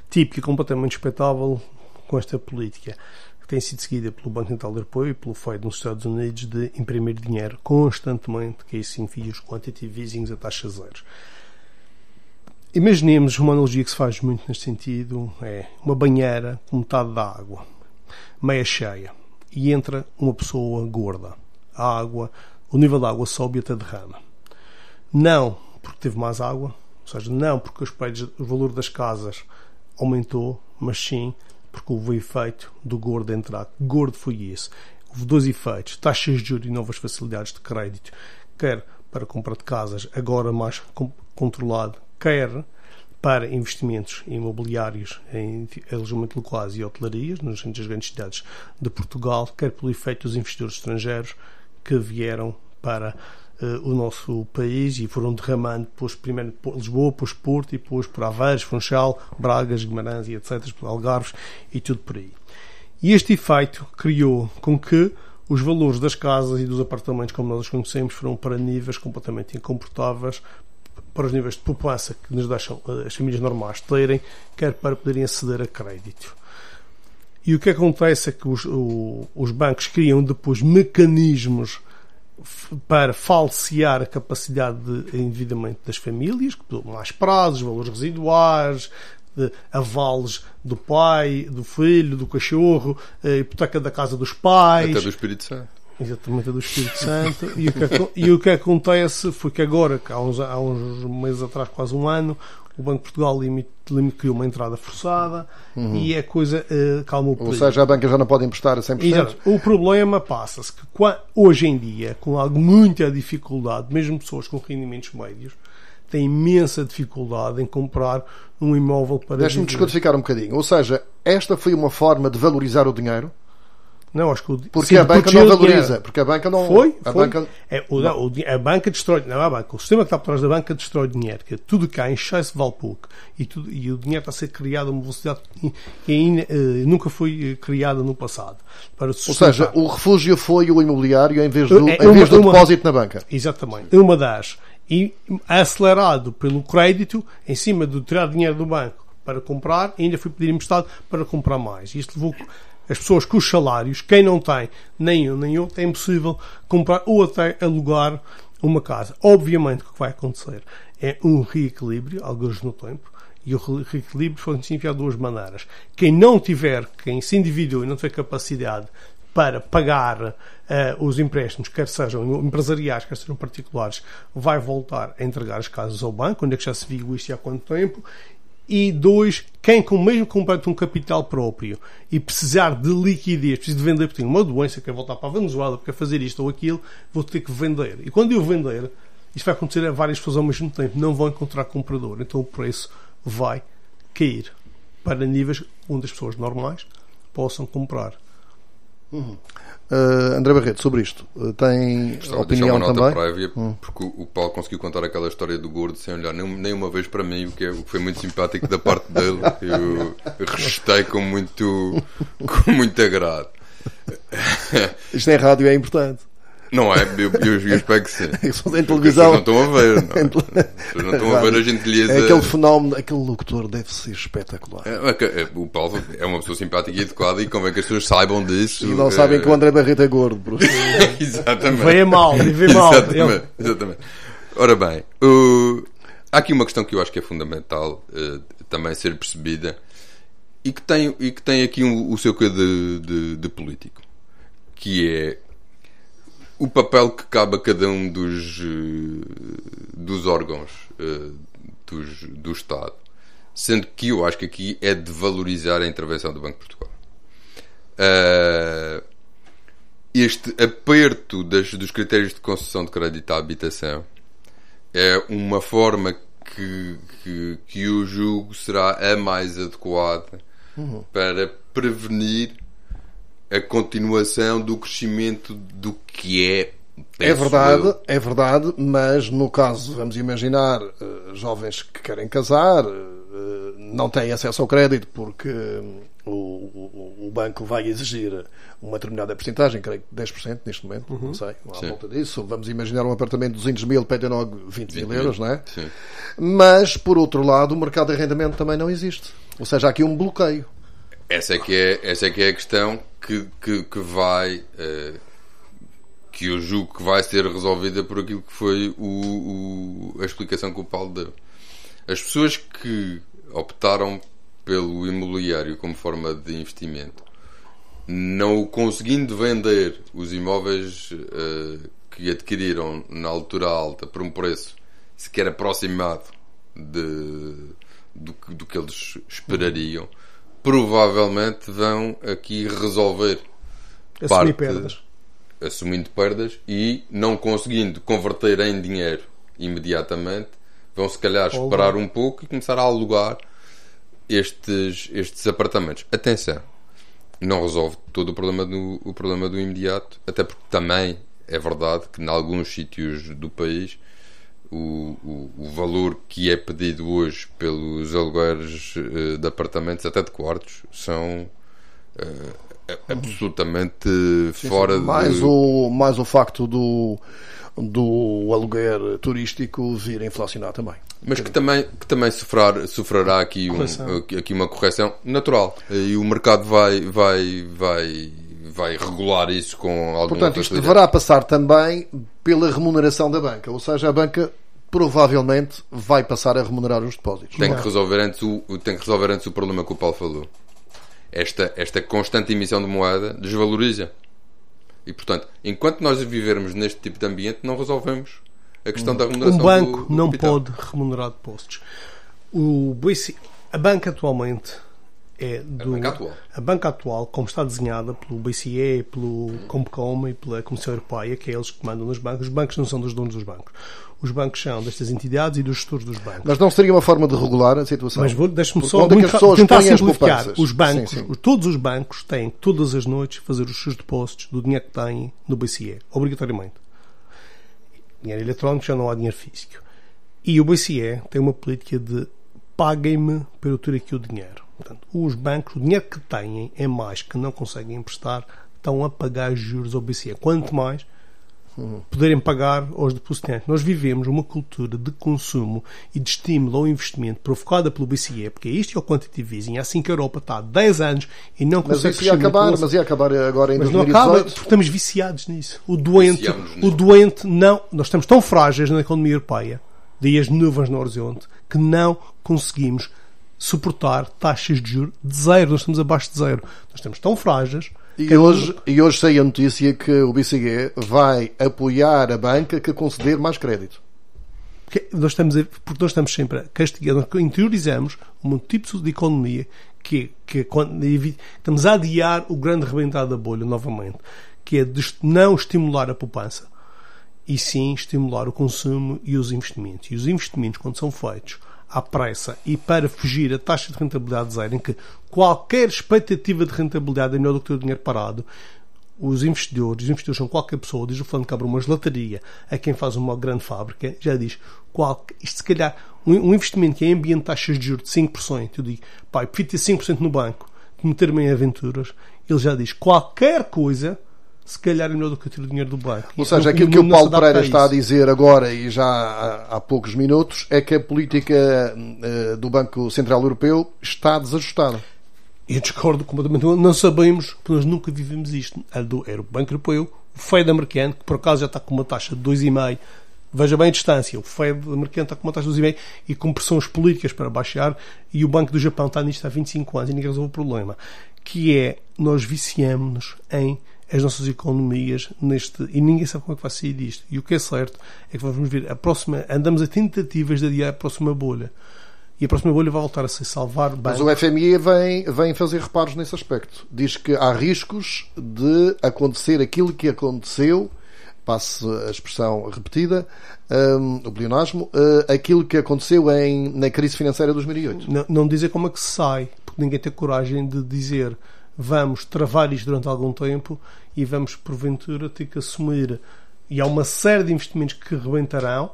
típico e completamente expectável com esta política que tem sido seguida pelo Banco Central Europeu e pelo FED nos Estados Unidos de imprimir dinheiro constantemente, que isso significa os quantitative easings a taxa zero. Imaginemos uma analogia que se faz muito neste sentido: é uma banheira com metade da água, meia cheia, e entra uma pessoa gorda. A água, o nível da água sobe e até derrama. Não porque teve mais água, ou seja, não porque o valor das casas aumentou, mas sim porque houve o efeito do gordo entrar. Gordo foi isso. Houve dois efeitos: taxas de juros e novas facilidades de crédito, quer para compra de casas agora mais controlado, quer para investimentos imobiliários em alojamento locais e hotelarias nas grandes cidades de Portugal, quer pelo efeito dos investidores estrangeiros que vieram para o nosso país e foram derramando, depois primeiro por Lisboa, depois Porto e depois por Aveiros, Funchal, Bragas, Guimarães e etc., por Algarves e tudo por aí. E este efeito criou com que os valores das casas e dos apartamentos, como nós os conhecemos, foram para níveis completamente incomportáveis, para os níveis de poupança que nos deixam as famílias normais terem, quer para poderem aceder a crédito. E o que acontece é que os bancos criam depois mecanismos para falsear a capacidade de endividamento das famílias, que dão mais prazos, valores residuais, de avales do pai, do filho, do cachorro, hipoteca da casa dos pais. Até do Espírito Santo. Exatamente, do Espírito Santo. E o que acontece foi que agora, há uns meses atrás, quase um ano, o Banco de Portugal criou uma entrada forçada e a coisa calmou o período. Ou seja, a banca já não pode emprestar a 100%. Exato. O problema passa-se que hoje em dia, com muita dificuldade, mesmo pessoas com rendimentos médios, têm imensa dificuldade em comprar um imóvel para Deixa-me descodificar um bocadinho. Ou seja, esta foi uma forma de valorizar o dinheiro? Não, acho que porque a banca não valoriza. Porque a banca não... A banca destrói... Não, a banca. O sistema que está por trás da banca destrói dinheiro. Que tudo que há em excesso vale pouco. E o dinheiro está a ser criado a uma velocidade que nunca foi criada no passado. Ou seja, o refúgio foi o imobiliário em vez do depósito na banca. Exatamente. Uma das... E acelerado pelo crédito, em cima de tirar dinheiro do banco para comprar, ainda foi pedir emprestado para comprar mais. E isto levou... As pessoas com os salários, quem não tem nem um nem outro, é impossível comprar ou até alugar uma casa. Obviamente que o que vai acontecer é um reequilíbrio, alguns no tempo, e o reequilíbrio foi significar de duas maneiras. Quem se endividou e não tiver capacidade para pagar os empréstimos, quer sejam empresariais, quer sejam particulares, vai voltar a entregar as casas ao banco, onde é que já se viu isto e há quanto tempo. E dois, quem mesmo comprando um capital próprio e precisar de liquidez, precisa de vender porque tem uma doença, quer voltar para a Venezuela, quer fazer isto ou aquilo, vou ter que vender. E quando eu vender, isto vai acontecer a várias pessoas ao mesmo tempo, não vão encontrar comprador, então o preço vai cair para níveis onde as pessoas normais possam comprar. André Barreto, sobre isto, tem opinião uma nota também? Prévia, porque o Paulo conseguiu contar aquela história do gordo sem olhar nem uma vez para mim, o que foi muito simpático da parte dele. Eu registrei com muito agrado. Isto em rádio é importante. Não é? Eu espero que sim. Em televisão. Não estão a ver, não. As pessoas não estão a ver a gentileza. É aquele fenómeno, aquele locutor deve ser espetacular. O Paulo é uma pessoa simpática e adequada e convém que as pessoas saibam disso. E não sabem que o André Barreto é gordo. Exatamente. Vê mal. Exatamente. Ora bem, há aqui uma questão que eu acho que é fundamental também ser percebida e que tem aqui o seu quê de político. que é o papel que cabe a cada um dos órgãos do Estado, sendo que eu acho que aqui é de valorizar a intervenção do Banco de Portugal. Este aperto dos critérios de concessão de crédito à habitação é uma forma que eu julgo será a mais adequada para prevenir a continuação do crescimento do que é. É verdade, mas no caso, vamos imaginar, jovens que querem casar, não têm acesso ao crédito porque o banco vai exigir uma determinada porcentagem, creio que 10% neste momento, não sei, à volta disso. Vamos imaginar um apartamento de 200 mil, pede logo 20 mil euros, não é? Sim. Mas, por outro lado, o mercado de arrendamento também não existe. Ou seja, há aqui um bloqueio. Essa é que é a questão que vai... que eu julgo que vai ser resolvida por aquilo que foi a explicação que o Paulo deu. As pessoas que optaram pelo imobiliário como forma de investimento, não conseguindo vender os imóveis que adquiriram na altura alta por um preço sequer aproximado do que eles esperariam, provavelmente vão aqui resolver assumindo perdas e não conseguindo converter em dinheiro imediatamente, vão se calhar esperar um pouco e começar a alugar estes apartamentos. Atenção, não resolve todo o problema do imediato, até porque também é verdade que em alguns sítios do país o valor que é pedido hoje pelos alugueres de apartamentos, até de quartos, são absolutamente fora mais o facto do aluguer turístico vir a inflacionar também. Mas que também sofrerá aqui uma correção natural. E o mercado vai regular isso com alguma Portanto, isto deverá passar também pela remuneração da banca. Ou seja, a banca provavelmente vai passar a remunerar os depósitos. Tem que resolver antes o problema que o Paulo falou. Esta constante emissão de moeda desvaloriza. E, portanto, enquanto nós vivermos neste tipo de ambiente, não resolvemos a questão da remuneração. Um banco não capital. pode remunerar depósitos. A banca atualmente a banca atual, como está desenhada pelo BCE, pelo Compcom e pela Comissão Europeia, que é eles que mandam nos bancos. Os bancos não são dos donos dos bancos. Os bancos são destas entidades e dos gestores dos bancos. Mas não seria uma forma de regular a situação? Mas deixe-me só tentar simplificar. Os bancos, todos os bancos têm todas as noites fazer os seus depósitos do dinheiro que têm no BCE, obrigatoriamente. Dinheiro eletrónico, já não há dinheiro físico. E o BCE tem uma política de paguem-me para eu ter aqui o dinheiro. Portanto, os bancos, o dinheiro que têm é mais que não conseguem emprestar, estão a pagar juros ao BCE. Quanto mais poderem pagar aos depositantes. Nós vivemos uma cultura de consumo e de estímulo ao investimento provocada pelo BCE, porque isto é o quantitative easing. É assim que a Europa está há 10 anos e não consegue crescer. Mas ia acabar agora em 2018. Não acaba, porque estamos viciados nisso. O doente não... Nós estamos tão frágeis na economia europeia, daí as nuvens no horizonte, que não conseguimos suportar taxas de juros de zero. Nós estamos abaixo de zero. Nós estamos tão frágeis. E hoje sei a notícia que o BCE vai apoiar a banca que conceder mais crédito. Porque nós estamos sempre a castigar, nós interiorizamos um tipo de economia que estamos a adiar o grande rebentar da bolha novamente, que é de não estimular a poupança e sim estimular o consumo e os investimentos. E os investimentos, quando são feitos à pressa e para fugir a taxa de rentabilidade zero, em que qualquer expectativa de rentabilidade é melhor do que ter o dinheiro parado, os investidores são qualquer pessoa, diz o fulano que abre uma gelataria, a quem faz uma grande fábrica, já diz, isto se calhar, um investimento que é em ambiente de taxas de juros de 5%, eu digo, eu prefiro ter 5% no banco que meter-me em aventuras, ele já diz, qualquer coisa se calhar é melhor do que ter o dinheiro do banco. Ou seja, aquilo que o Paulo Pereira está a dizer agora e já há poucos minutos é que a política do Banco Central Europeu está desajustada. Eu discordo completamente. Não sabemos, porque nós nunca vivemos isto. Era o Banco Europeu, o Fed americano, que por acaso já está com uma taxa de 2,5%. Veja bem a distância. O Fed americano está com uma taxa de 2,5% e com pressões políticas para baixar, e o Banco do Japão está nisto há 25 anos e ninguém resolve o problema. Que é, nós viciamos-nos em as nossas economias e ninguém sabe como é que vai sair disto. E o que é certo é que vamos ver andamos a tentativas de adiar a próxima bolha. E a próxima bolha vai voltar a se salvar bem. Mas o FMI vem fazer reparos nesse aspecto. Diz que há riscos de acontecer aquilo que aconteceu, passe a expressão repetida, o pleonasmo, aquilo que aconteceu na crise financeira de 2008. Não dizer como é que se sai, porque ninguém tem coragem de dizer vamos travar isto durante algum tempo e vamos, porventura, ter que assumir. E há uma série de investimentos que rebentarão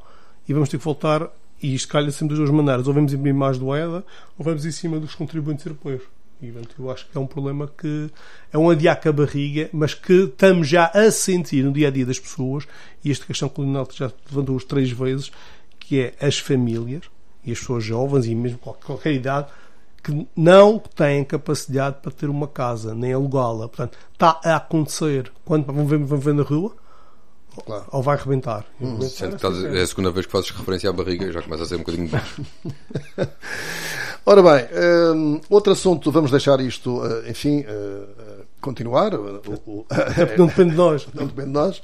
e vamos ter que voltar. E isto calha sempre das duas maneiras. Ou vamos imprimir mais moeda, ou vamos em cima dos contribuintes europeus. E, portanto, eu acho que é um problema que é um adiar com a barriga, mas que estamos já a sentir no dia-a-dia das pessoas. E esta questão que o Leonel já levantou 3 vezes, que é as famílias e as pessoas jovens, e mesmo qualquer idade, que não têm capacidade para ter uma casa, nem alugá-la. Portanto, está a acontecer. Quando vão ver na rua, claro, ou vai rebentar. É a segunda vez que fazes referência à barriga e já começa a ser um bocadinho baixo. Ora bem, outro assunto, vamos deixar isto, enfim, continuar. Não depende de nós. Não depende de nós.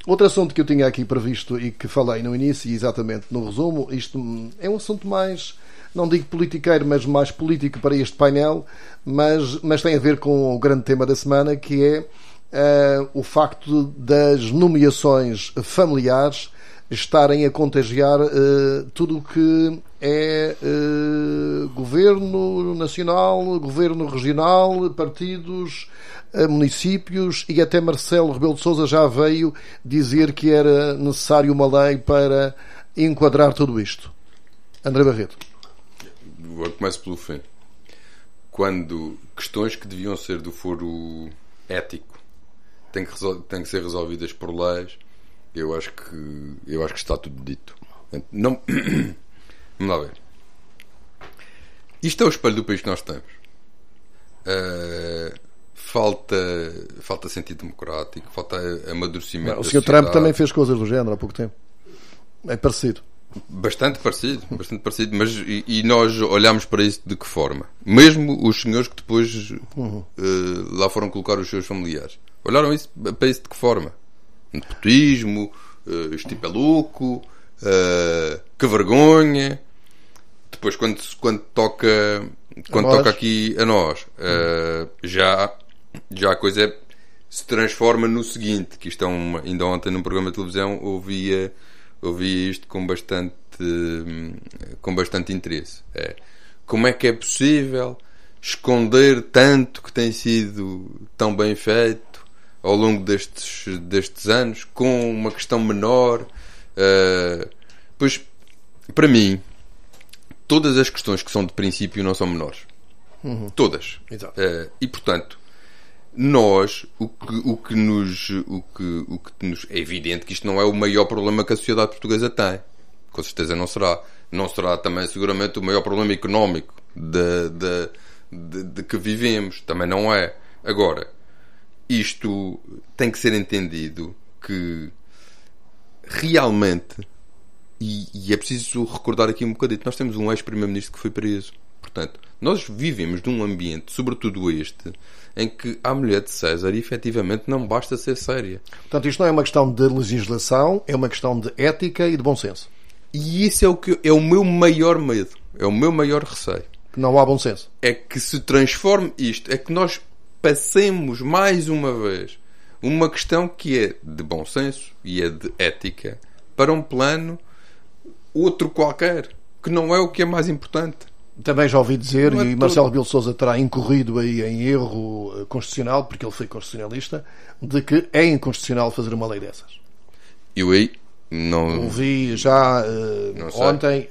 Outro assunto que eu tinha aqui previsto e que falei no início, e exatamente no resumo, isto é um assunto mais, não digo politiqueiro, mas mais político para este painel, mas tem a ver com o grande tema da semana, que é o facto das nomeações familiares estarem a contagiar tudo o que é governo nacional, governo regional, partidos, municípios, e até Marcelo Rebelo de Sousa já veio dizer que era necessário uma lei para enquadrar tudo isto. André Barreto. Eu começo pelo fim. Quando questões que deviam ser do foro ético têm que ser resolvidas por leis, eu acho que está tudo dito. Não, vamos lá ver. Isto é o espelho do país que nós temos. Falta sentido democrático, falta amadurecimento. O Sr. Trump também fez coisas do género há pouco tempo. É parecido. Bastante parecido, mas e nós olhamos para isso de que forma? Mesmo os senhores que depois lá foram colocar os seus familiares, olharam para isso de que forma? Nepotismo, este tipo é louco, que vergonha. Depois quando toca aqui a nós, já a coisa se transforma no seguinte, que isto é ainda ontem num programa de televisão ouvi isto com bastante interesse. Como é que é possível esconder tanto que tem sido tão bem feito ao longo destes anos com uma questão menor? Pois, para mim, todas as questões que são de princípio não são menores. Todas. Exato. E, portanto, nós, o que nos é evidente que isto não é o maior problema que a sociedade portuguesa tem. Com certeza não será. Não será também seguramente o maior problema económico de que vivemos. Também não é. Agora, isto tem que ser entendido que realmente, e é preciso recordar aqui um bocadinho, nós temos um ex-primeiro-ministro que foi preso. Portanto, nós vivemos num ambiente, sobretudo este, em que a mulher de César efetivamente não basta ser séria. Portanto, isto não é uma questão de legislação, é uma questão de ética e de bom senso. E isso é o meu maior medo, é o meu maior receio. Que não há bom senso. É que se transforme isto, é que nós passemos mais uma vez uma questão que é de bom senso e é de ética para um plano outro qualquer, que não é o que é mais importante. Também já ouvi dizer, e Marcelo Rebelo de Sousa terá incorrido aí em erro constitucional, porque ele foi constitucionalista, de que é inconstitucional fazer uma lei dessas. Eu aí não... Ouvi já ontem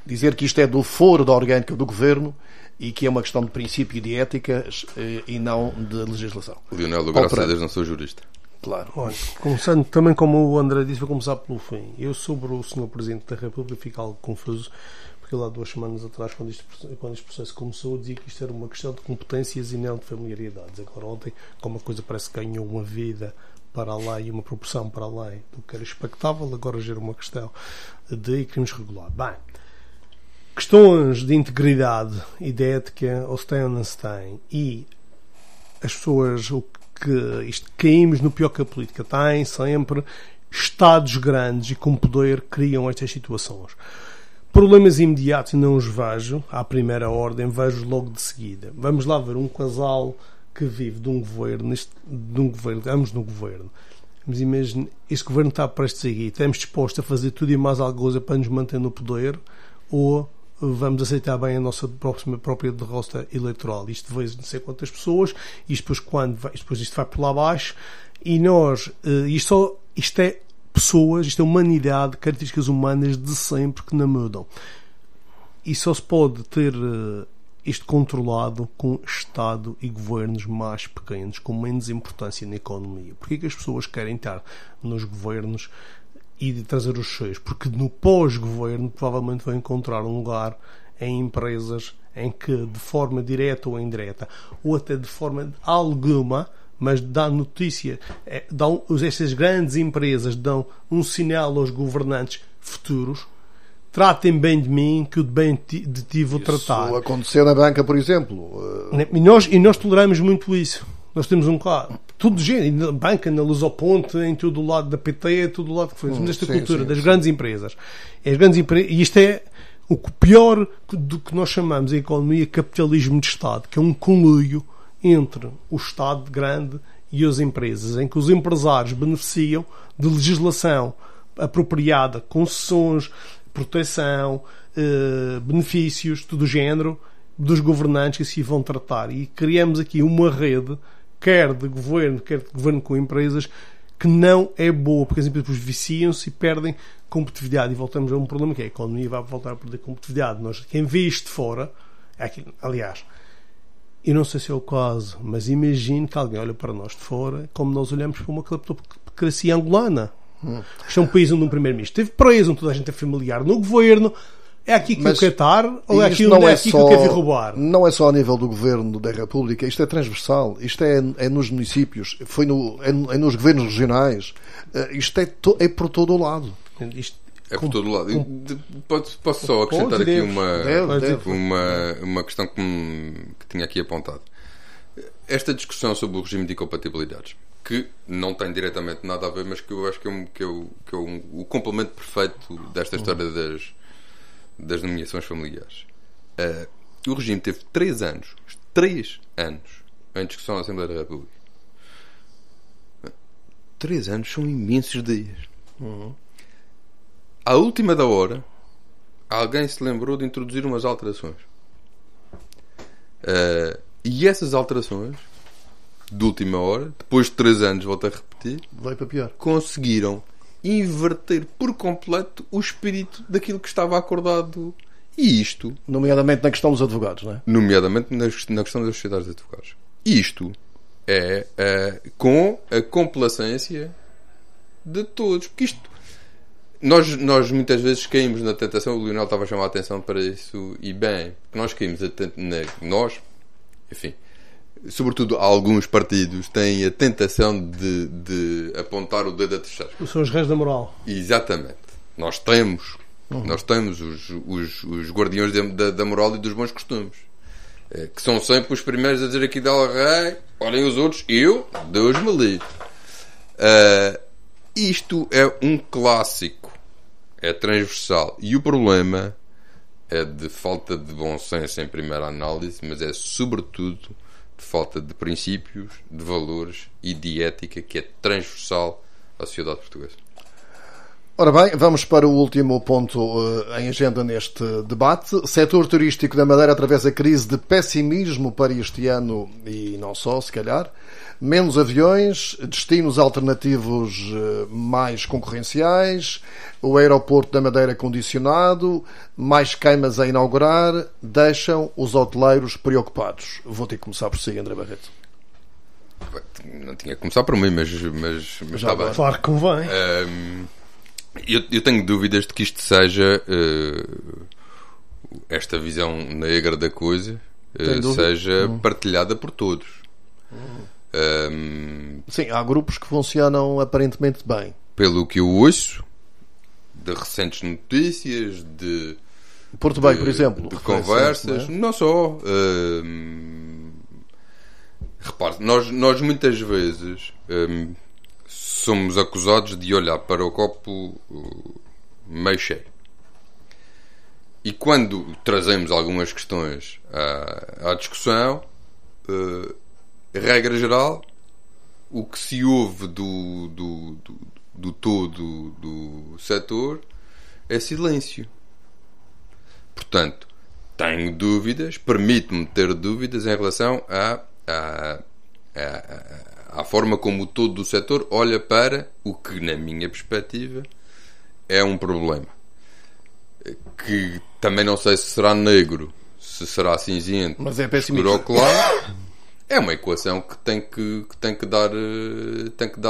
dizer que isto é do foro da orgânica do Governo e que é uma questão de princípio e de ética e não de legislação. O Leonel, graças a Deus, não sou jurista. Claro. Olha, começando também como o André disse, vou começar pelo fim. Eu sobre o Sr. Presidente da República fico algo confuso, porque lá 2 semanas atrás, quando este processo começou, dizia que isto era uma questão de competências e não de familiaridades. Agora ontem, como a coisa parece que ganhou uma vida para além e uma proporção para além do que era expectável, agora gera uma questão de crimes regulares. Bem, questões de integridade e de ética, ou se tem ou não se tem, e as pessoas, que caímos no pior que a política tem, sempre Estados grandes e com poder criam estas situações. Problemas imediatos não os vejo à primeira ordem, vejo logo de seguida. Vamos lá ver um casal que vive de um governo, ambos no governo. Mas imagine, este governo está prestes a ir, estamos dispostos a fazer tudo e mais alguma coisa para nos manter no poder, ou vamos aceitar bem a nossa própria derrota eleitoral? Isto veio de não sei quantas pessoas, e depois isto vai por lá abaixo, e nós, isto é pessoas, isto é humanidade, características humanas de sempre que não mudam. E só se pode ter isto controlado com Estado e governos mais pequenos, com menos importância na economia. Porquê que as pessoas querem estar nos governos e de trazer os seus? Porque no pós-governo provavelmente vão encontrar um lugar em empresas em que, de forma direta ou indireta, ou até de forma alguma, mas dá notícia, estas grandes empresas dão um sinal aos governantes futuros: tratem bem de mim, que eu bem de ti vou tratar. Isso aconteceu na banca, por exemplo. E nós toleramos muito isso. Nós temos um caso, tudo género, na banca, na Lusoponte, em todo o lado da PT, todo o lado que foi. Esta cultura das grandes empresas. E isto é o pior do que nós chamamos em economia capitalismo de Estado, que é um conluio entre o Estado grande e as empresas, em que os empresários beneficiam de legislação apropriada, concessões, proteção, benefícios, tudo o género, dos governantes que se vão tratar. E criamos aqui uma rede, quer de governo com empresas, que não é boa, porque as empresas viciam-se e perdem competitividade. E voltamos a um problema que é: a economia vai voltar a perder competitividade. Quem vê isto de fora, aliás, eu não sei se é o caso, mas imagino que alguém olha para nós de fora como nós olhamos para uma cleptocracia angolana. Isto é um país onde um primeiro-ministro esteve preso, onde toda a gente é familiar no governo. É aqui que eu quero estar, ou é aqui que eu quero vir roubar? Não é só a nível do governo da República, isto é transversal, isto é nos municípios, é nos governos regionais, isto é por todo o lado. É por todo o lado. Posso só acrescentar aqui uma questão que tinha aqui apontado. Esta discussão sobre o regime de incompatibilidades, que não tem diretamente nada a ver, mas que eu acho que é o complemento perfeito desta história das nomeações familiares. O regime teve 3 anos em discussão na Assembleia da República. 3 anos são imensos dias. À última da hora, alguém se lembrou de introduzir umas alterações. E essas alterações, de última hora, depois de 3 anos, volto a repetir, vai para pior, conseguiram inverter por completo o espírito daquilo que estava acordado. E isto, nomeadamente na questão dos advogados, não é? Nomeadamente na questão das sociedades de advogados. Isto é com a complacência de todos. Porque isto, nós muitas vezes caímos na tentação. O Lionel estava a chamar a atenção para isso, e bem, porque nós caímos enfim, sobretudo alguns partidos têm a tentação de apontar o dedo a terceiros. São os reis da moral. Exatamente. Nós temos os guardiões da moral e dos bons costumes, que são sempre os primeiros a dizer aqui da rei, olhem os outros, Deus me livre. Isto é um clássico, é transversal, e o problema é de falta de bom senso em primeira análise, mas é sobretudo de falta de princípios, de valores e de ética, que é transversal à sociedade portuguesa. Ora bem, vamos para o último ponto em agenda neste debate. Setor turístico da Madeira atravessa a crise de pessimismo para este ano, e não só, se calhar. Menos aviões, destinos alternativos mais concorrenciais, o aeroporto da Madeira condicionado, mais queimas a inaugurar, deixam os hoteleiros preocupados. Vou ter que começar por si, André Barreto. Não tinha que começar por mim, mas está bem. Claro que convém. Eu tenho dúvidas de que isto seja esta visão negra da coisa seja partilhada por todos. Sim, há grupos que funcionam aparentemente bem. Pelo que eu ouço de recentes notícias, de Porto Bay, por exemplo, de conversas, não só repare, nós muitas vezes somos acusados de olhar para o copo meio cheio. E quando trazemos algumas questões à discussão, regra geral, o que se ouve do todo do setor é silêncio. Portanto, tenho dúvidas, permite-me ter dúvidas em relação à forma como o todo do setor olha para o que, na minha perspectiva, é um problema. Que também não sei se será negro, se será cinzento, mas é escuro ou claro. É uma equação que tem que dar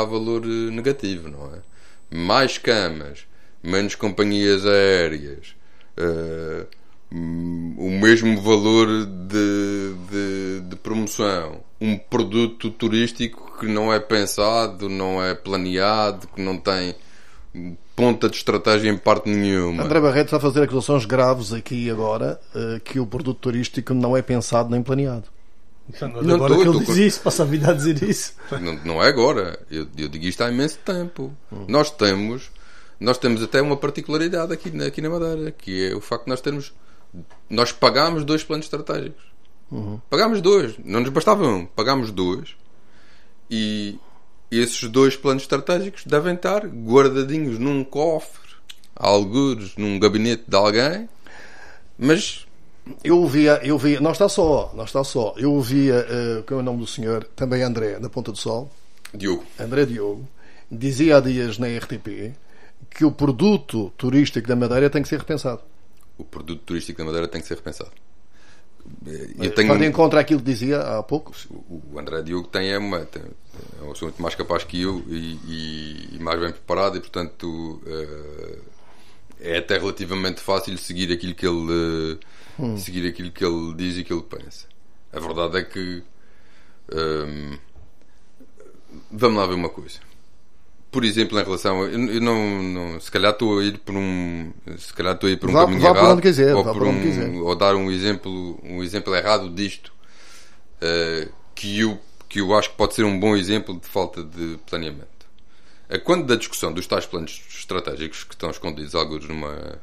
valor negativo, não é? Mais camas, menos companhias aéreas, o mesmo valor de promoção, um produto turístico que não é pensado, não é planeado, que não tem ponta de estratégia em parte nenhuma. André Barreto está a fazer acusações graves aqui e agora, que o produto turístico não é pensado nem planeado. Não agora que ele diz isso, passa a vida a dizer isso. Não é agora, eu digo isto há imenso tempo. Nós temos até uma particularidade aqui na Madeira, que é o facto de nós pagámos 2 planos estratégicos. Pagámos 2, não nos bastava um, pagámos 2, e esses 2 planos estratégicos devem estar guardadinhos num cofre, algures num gabinete de alguém, mas eu ouvia, não está só, eu ouvia, qual é o nome do senhor, também André, na Ponta do Sol, André Diogo, dizia há dias na RTP que o produto turístico da Madeira tem que ser repensado. O produto turístico da Madeira tem que ser repensado. Quando encontra aquilo que dizia há pouco. O André Diogo é um assunto mais capaz que eu e mais bem preparado, e portanto é até relativamente fácil seguir aquilo que ele diz e que ele pensa. A verdade é que vamos lá ver uma coisa. Por exemplo, em relação eu não se calhar estou a ir por um caminho errado, ou dar um exemplo errado disto, que eu acho que pode ser um bom exemplo de falta de planeamento. Quando da discussão dos tais planos estratégicos que estão escondidos alguns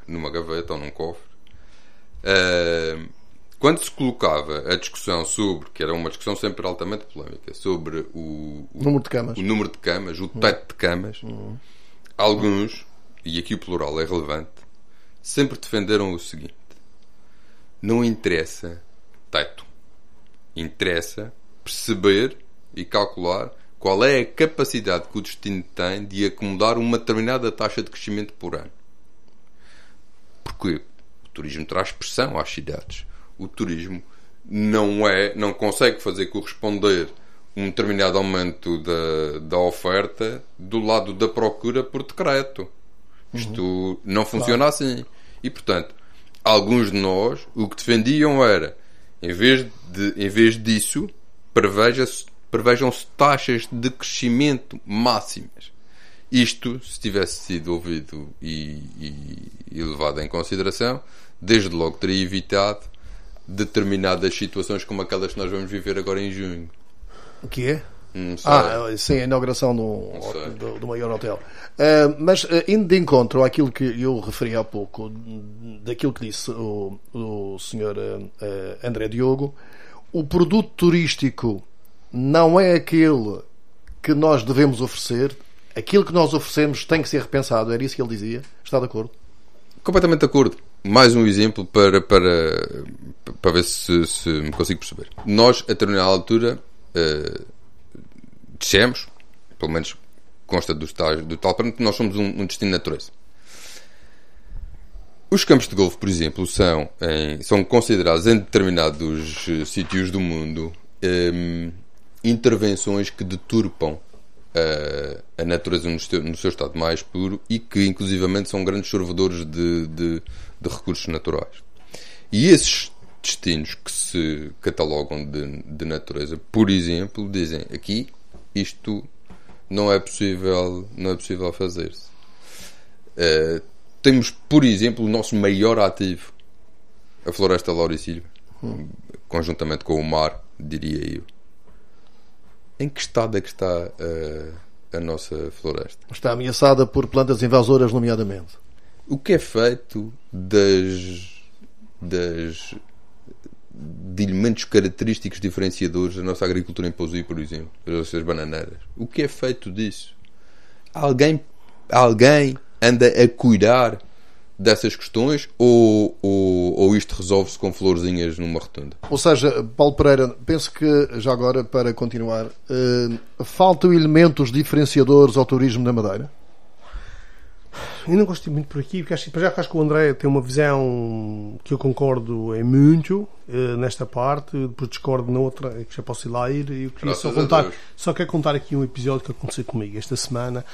numa gaveta ou num cofre, quando se colocava a discussão sobre, que era uma discussão sempre altamente polémica, sobre o número de camas, o teto de camas, alguns, e aqui o plural é relevante, sempre defenderam o seguinte: não interessa teto, interessa perceber e calcular qual é a capacidade que o destino tem de acomodar uma determinada taxa de crescimento por ano. Porque o turismo traz pressão às cidades. O turismo não consegue fazer corresponder um determinado aumento da oferta do lado da procura por decreto. Isto não funciona assim. E, portanto, alguns de nós o que defendiam era, em vez disso, prevejam-se taxas de crescimento máximas. Isto, se tivesse sido ouvido e levado em consideração, desde logo teria evitado determinadas situações como aquelas que nós vamos viver agora em junho. O que é? Sim, a inauguração do maior hotel. Mas indo de encontro àquilo que eu referi há pouco, daquilo que disse o senhor André Diogo, o produto turístico não é aquele que nós devemos oferecer. Aquilo que nós oferecemos tem que ser repensado. Era isso que ele dizia? Está de acordo? Completamente de acordo. Mais um exemplo para ver se me consigo perceber. Nós, a determinada altura, descemos, pelo menos consta do tal plano, que nós somos um destino de natureza. Os campos de golfe, por exemplo, são considerados em determinados sítios do mundo intervenções que deturpam a natureza no seu estado mais puro e que inclusivamente são grandes sorvedores de recursos naturais. E esses destinos que se catalogam de natureza, por exemplo, dizem aqui isto não é possível fazer-se. Temos, por exemplo, o nosso maior ativo, a floresta lauricílio, conjuntamente com o mar, diria eu. em que estado é que está a nossa floresta? Está ameaçada por plantas invasoras, nomeadamente. O que é feito de elementos característicos diferenciadores da nossa agricultura em Pousí, por exemplo, as bananeiras? O que é feito disso? Alguém anda a cuidar dessas questões ou isto resolve-se com florzinhas numa rotunda? Ou seja, Paulo Pereira, penso que, já agora, para continuar, faltam elementos diferenciadores ao turismo na Madeira? Eu não gosto muito por aqui, porque acho que o André tem uma visão que eu concordo em muito nesta parte, depois discordo na outra, que já posso ir lá ir. Eu queria só quero contar aqui um episódio que aconteceu comigo esta semana,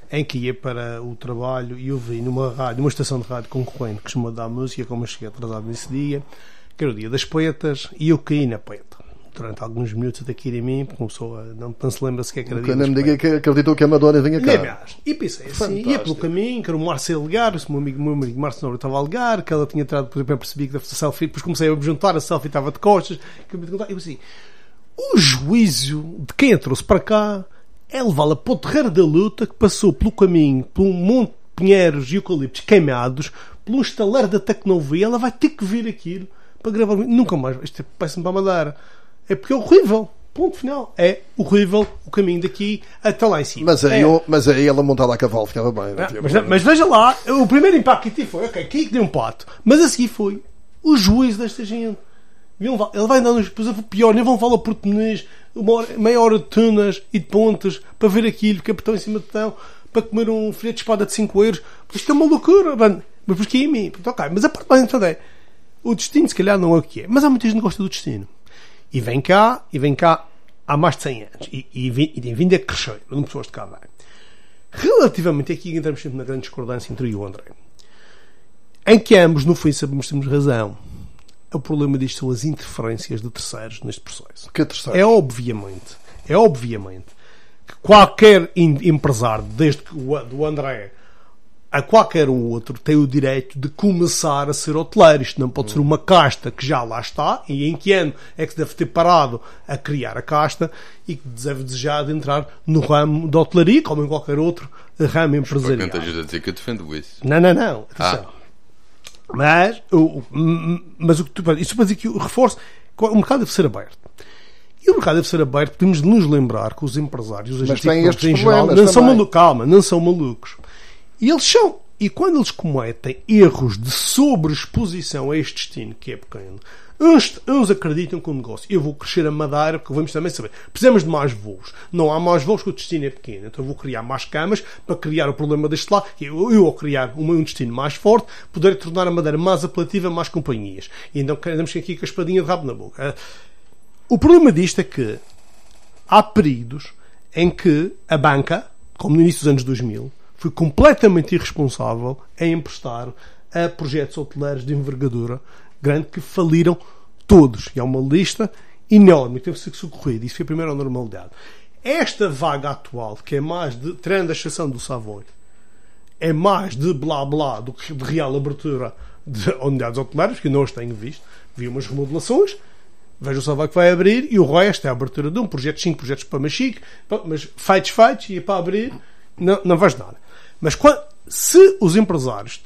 em que ia para o trabalho e eu vi numa estação de rádio concorrente que costuma dar música, como eu cheguei atrasado nesse dia, que era o dia das poetas, e eu caí na poeta. Durante alguns minutos até cair em mim, porque uma pessoa não se lembra sequer que era dia das poetas. Diga que acreditou que a Madonna vinha cá. E pensei assim, ia pelo caminho, que era o Márcio a ligar, o meu amigo Márcio Nobre estava a ligar, que ela tinha entrado, por exemplo, eu percebi que deve ser selfie, depois comecei a me juntar, a selfie estava de costas, e eu pensei, o juízo de quem a trouxe para cá é levá-la para o terreiro da luta, que passou pelo caminho, por um monte de pinheiros e eucaliptos queimados, por um estaleiro da Tecnovia, ela vai ter que vir aquilo para gravar. Nunca mais, isto parece-me para a Madeira. É porque é horrível. Ponto final. É horrível o caminho daqui até lá em cima. Mas aí ela montada a cavalo ficava bem. Mas veja lá, o primeiro impacto que tive foi, ok, quem é que deu um pato? Mas a seguir foi o juízo desta gente. Ele vai andar nos... Pior, nem vão falar português, meia hora de tunas e de pontas para ver aquilo, capitão em cima de tão, para comer um filete de espada de 5 euros. Isto é uma loucura. Mas porquê em mim? Okay, mas a parte mais importante é o destino, se calhar, não é o que é. Mas há muita gente que gosta do destino. E vem cá há mais de 100 anos. E tem vindo a crescer. Não pessoas de cá bem. Relativamente aqui, entramos sempre na grande discordância entre eu e o André. Em que ambos, no fim, sabemos que temos razão. O problema disto são as interferências de terceiros neste processo. Que terceiros? É obviamente que qualquer empresário, desde que do André a qualquer um outro, tem o direito de começar a ser hoteleiro. Isto não pode ser uma casta que já lá está, e em que ano é que se deve ter parado a criar a casta e que deve desejar de entrar no ramo da hotelaria, como em qualquer outro ramo empresarial. Mas a dizer que eu defendo isso. Não. Atenção. Mas o que tu isso para dizer que o reforço, o mercado deve ser aberto. E o mercado deve ser aberto, podemos nos lembrar que os empresários, os agentes económicos em geral, não são malucos. E eles são. E quando eles cometem erros de sobreexposição a este destino, que é pequeno, uns acreditam que o negócio, eu vou crescer a Madeira, porque vamos também saber, precisamos de mais voos. Não há mais voos porque o destino é pequeno. Então eu vou criar mais camas para criar o problema deste lado. Eu ao criar um destino mais forte, poder tornar a Madeira mais apelativa a mais companhias. E então andamos aqui com a espadinha de rabo na boca. O problema disto é que há períodos em que a banca, como no início dos anos 2000, foi completamente irresponsável em emprestar a projetos hoteleiros de envergadura grande que faliram todos. E há uma lista enorme que teve que ser socorrida. Isso foi a primeira normalidade. Esta vaga atual, que é mais de, tirando a exceção do Savoy, é mais de blá blá do que de real abertura de unidades hoteleiras, que eu não os tenho visto. Vi umas remodelações, vejo o Savoy que vai abrir, e o resto é a abertura de um projeto, 5 projetos para Machique, mas feitos, e para abrir não vejo nada. Mas se os empresários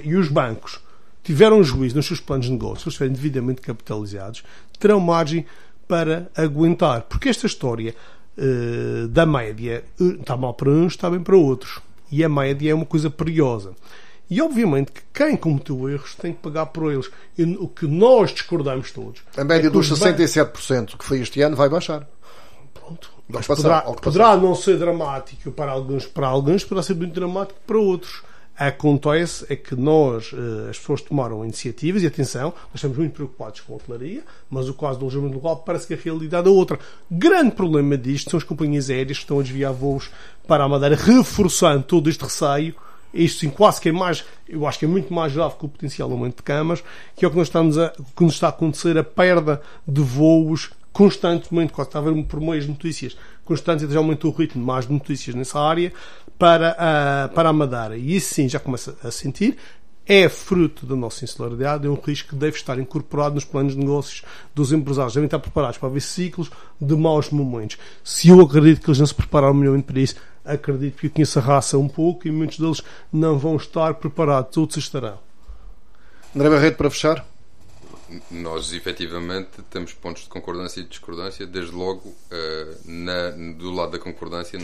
e os bancos tiveram juízo nos seus planos de negócio, se estiverem devidamente capitalizados, terão margem para aguentar. Porque esta história da média está mal para uns, está bem para outros. E a média é uma coisa perigosa. E obviamente que quem cometeu erros tem que pagar por eles. E o que nós discordamos todos... A média dos 67% que foi este ano vai baixar. Pronto. Mas poderá não ser dramático para alguns, poderá ser muito dramático para outros. Acontece é que as pessoas tomaram iniciativas, e atenção, nós estamos muito preocupados com a hotelaria, mas o caso do alojamento local parece que a realidade é outra. Grande problema disto são as companhias aéreas que estão a desviar voos para a Madeira, reforçando todo este receio. Isto sim, quase que é mais, eu acho que é muito mais grave que o potencial aumento de camas, que é o que nos está a acontecer, a perda de voos constantemente, quase está a haver por meios de notícias constantes, já aumentou o ritmo de mais de notícias nessa área para a Madeira, e isso sim já começa a sentir. é fruto da nossa insularidade, é um risco que deve estar incorporado nos planos de negócios dos empresários. Devem estar preparados para haver ciclos de maus momentos. Se eu acredito que eles não se prepararam minimamente para isso, acredito que eu conheço a raça um pouco e muitos deles não vão estar preparados, outros estarão. André Barreto, para fechar? Nós, efetivamente, temos pontos de concordância e de discordância, desde logo do lado da concordância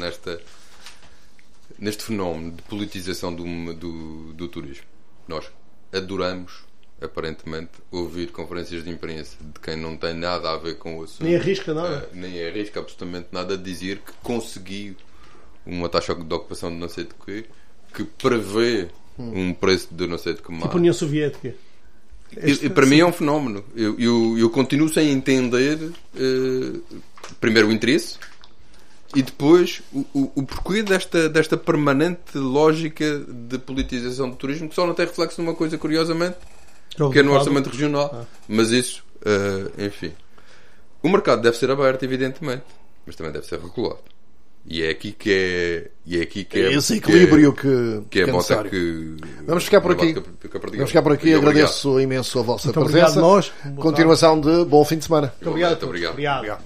neste fenómeno de politização do turismo. Nós adoramos, aparentemente, ouvir conferências de imprensa de quem não tem nada a ver com o assunto. Nem arrisca nada. Nem arrisca absolutamente nada a dizer que conseguiu uma taxa de ocupação de não sei de quê, que prevê um preço de não sei de que mais. Tipo a União Soviética. Para mim é um fenómeno. Eu continuo sem entender primeiro o interesse e depois o porquê desta permanente lógica de politização do turismo, que só não tem reflexo numa coisa, curiosamente, que é no orçamento regional. Mas isso, enfim, o mercado deve ser aberto, evidentemente, mas também deve ser regulado. E é aqui que é esse equilíbrio que é necessário. Vamos ficar por aqui. Agradeço imenso a vossa presença. Nós. Continuação de bom fim de semana. Muito obrigado.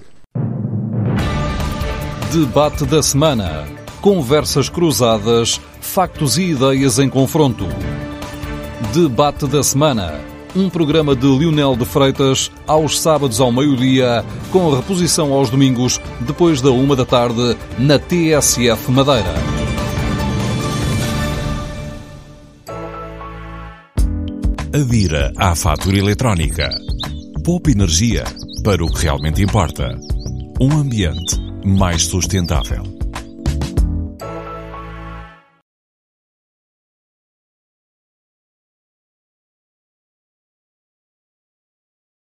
Debate da semana. Conversas cruzadas, factos e ideias em confronto. Debate da semana. Um programa de Lionel de Freitas, aos sábados ao meio-dia, com reposição aos domingos, depois da 1 da tarde, na TSF Madeira. Adira à fatura eletrónica. Poupe energia para o que realmente importa. Um ambiente mais sustentável.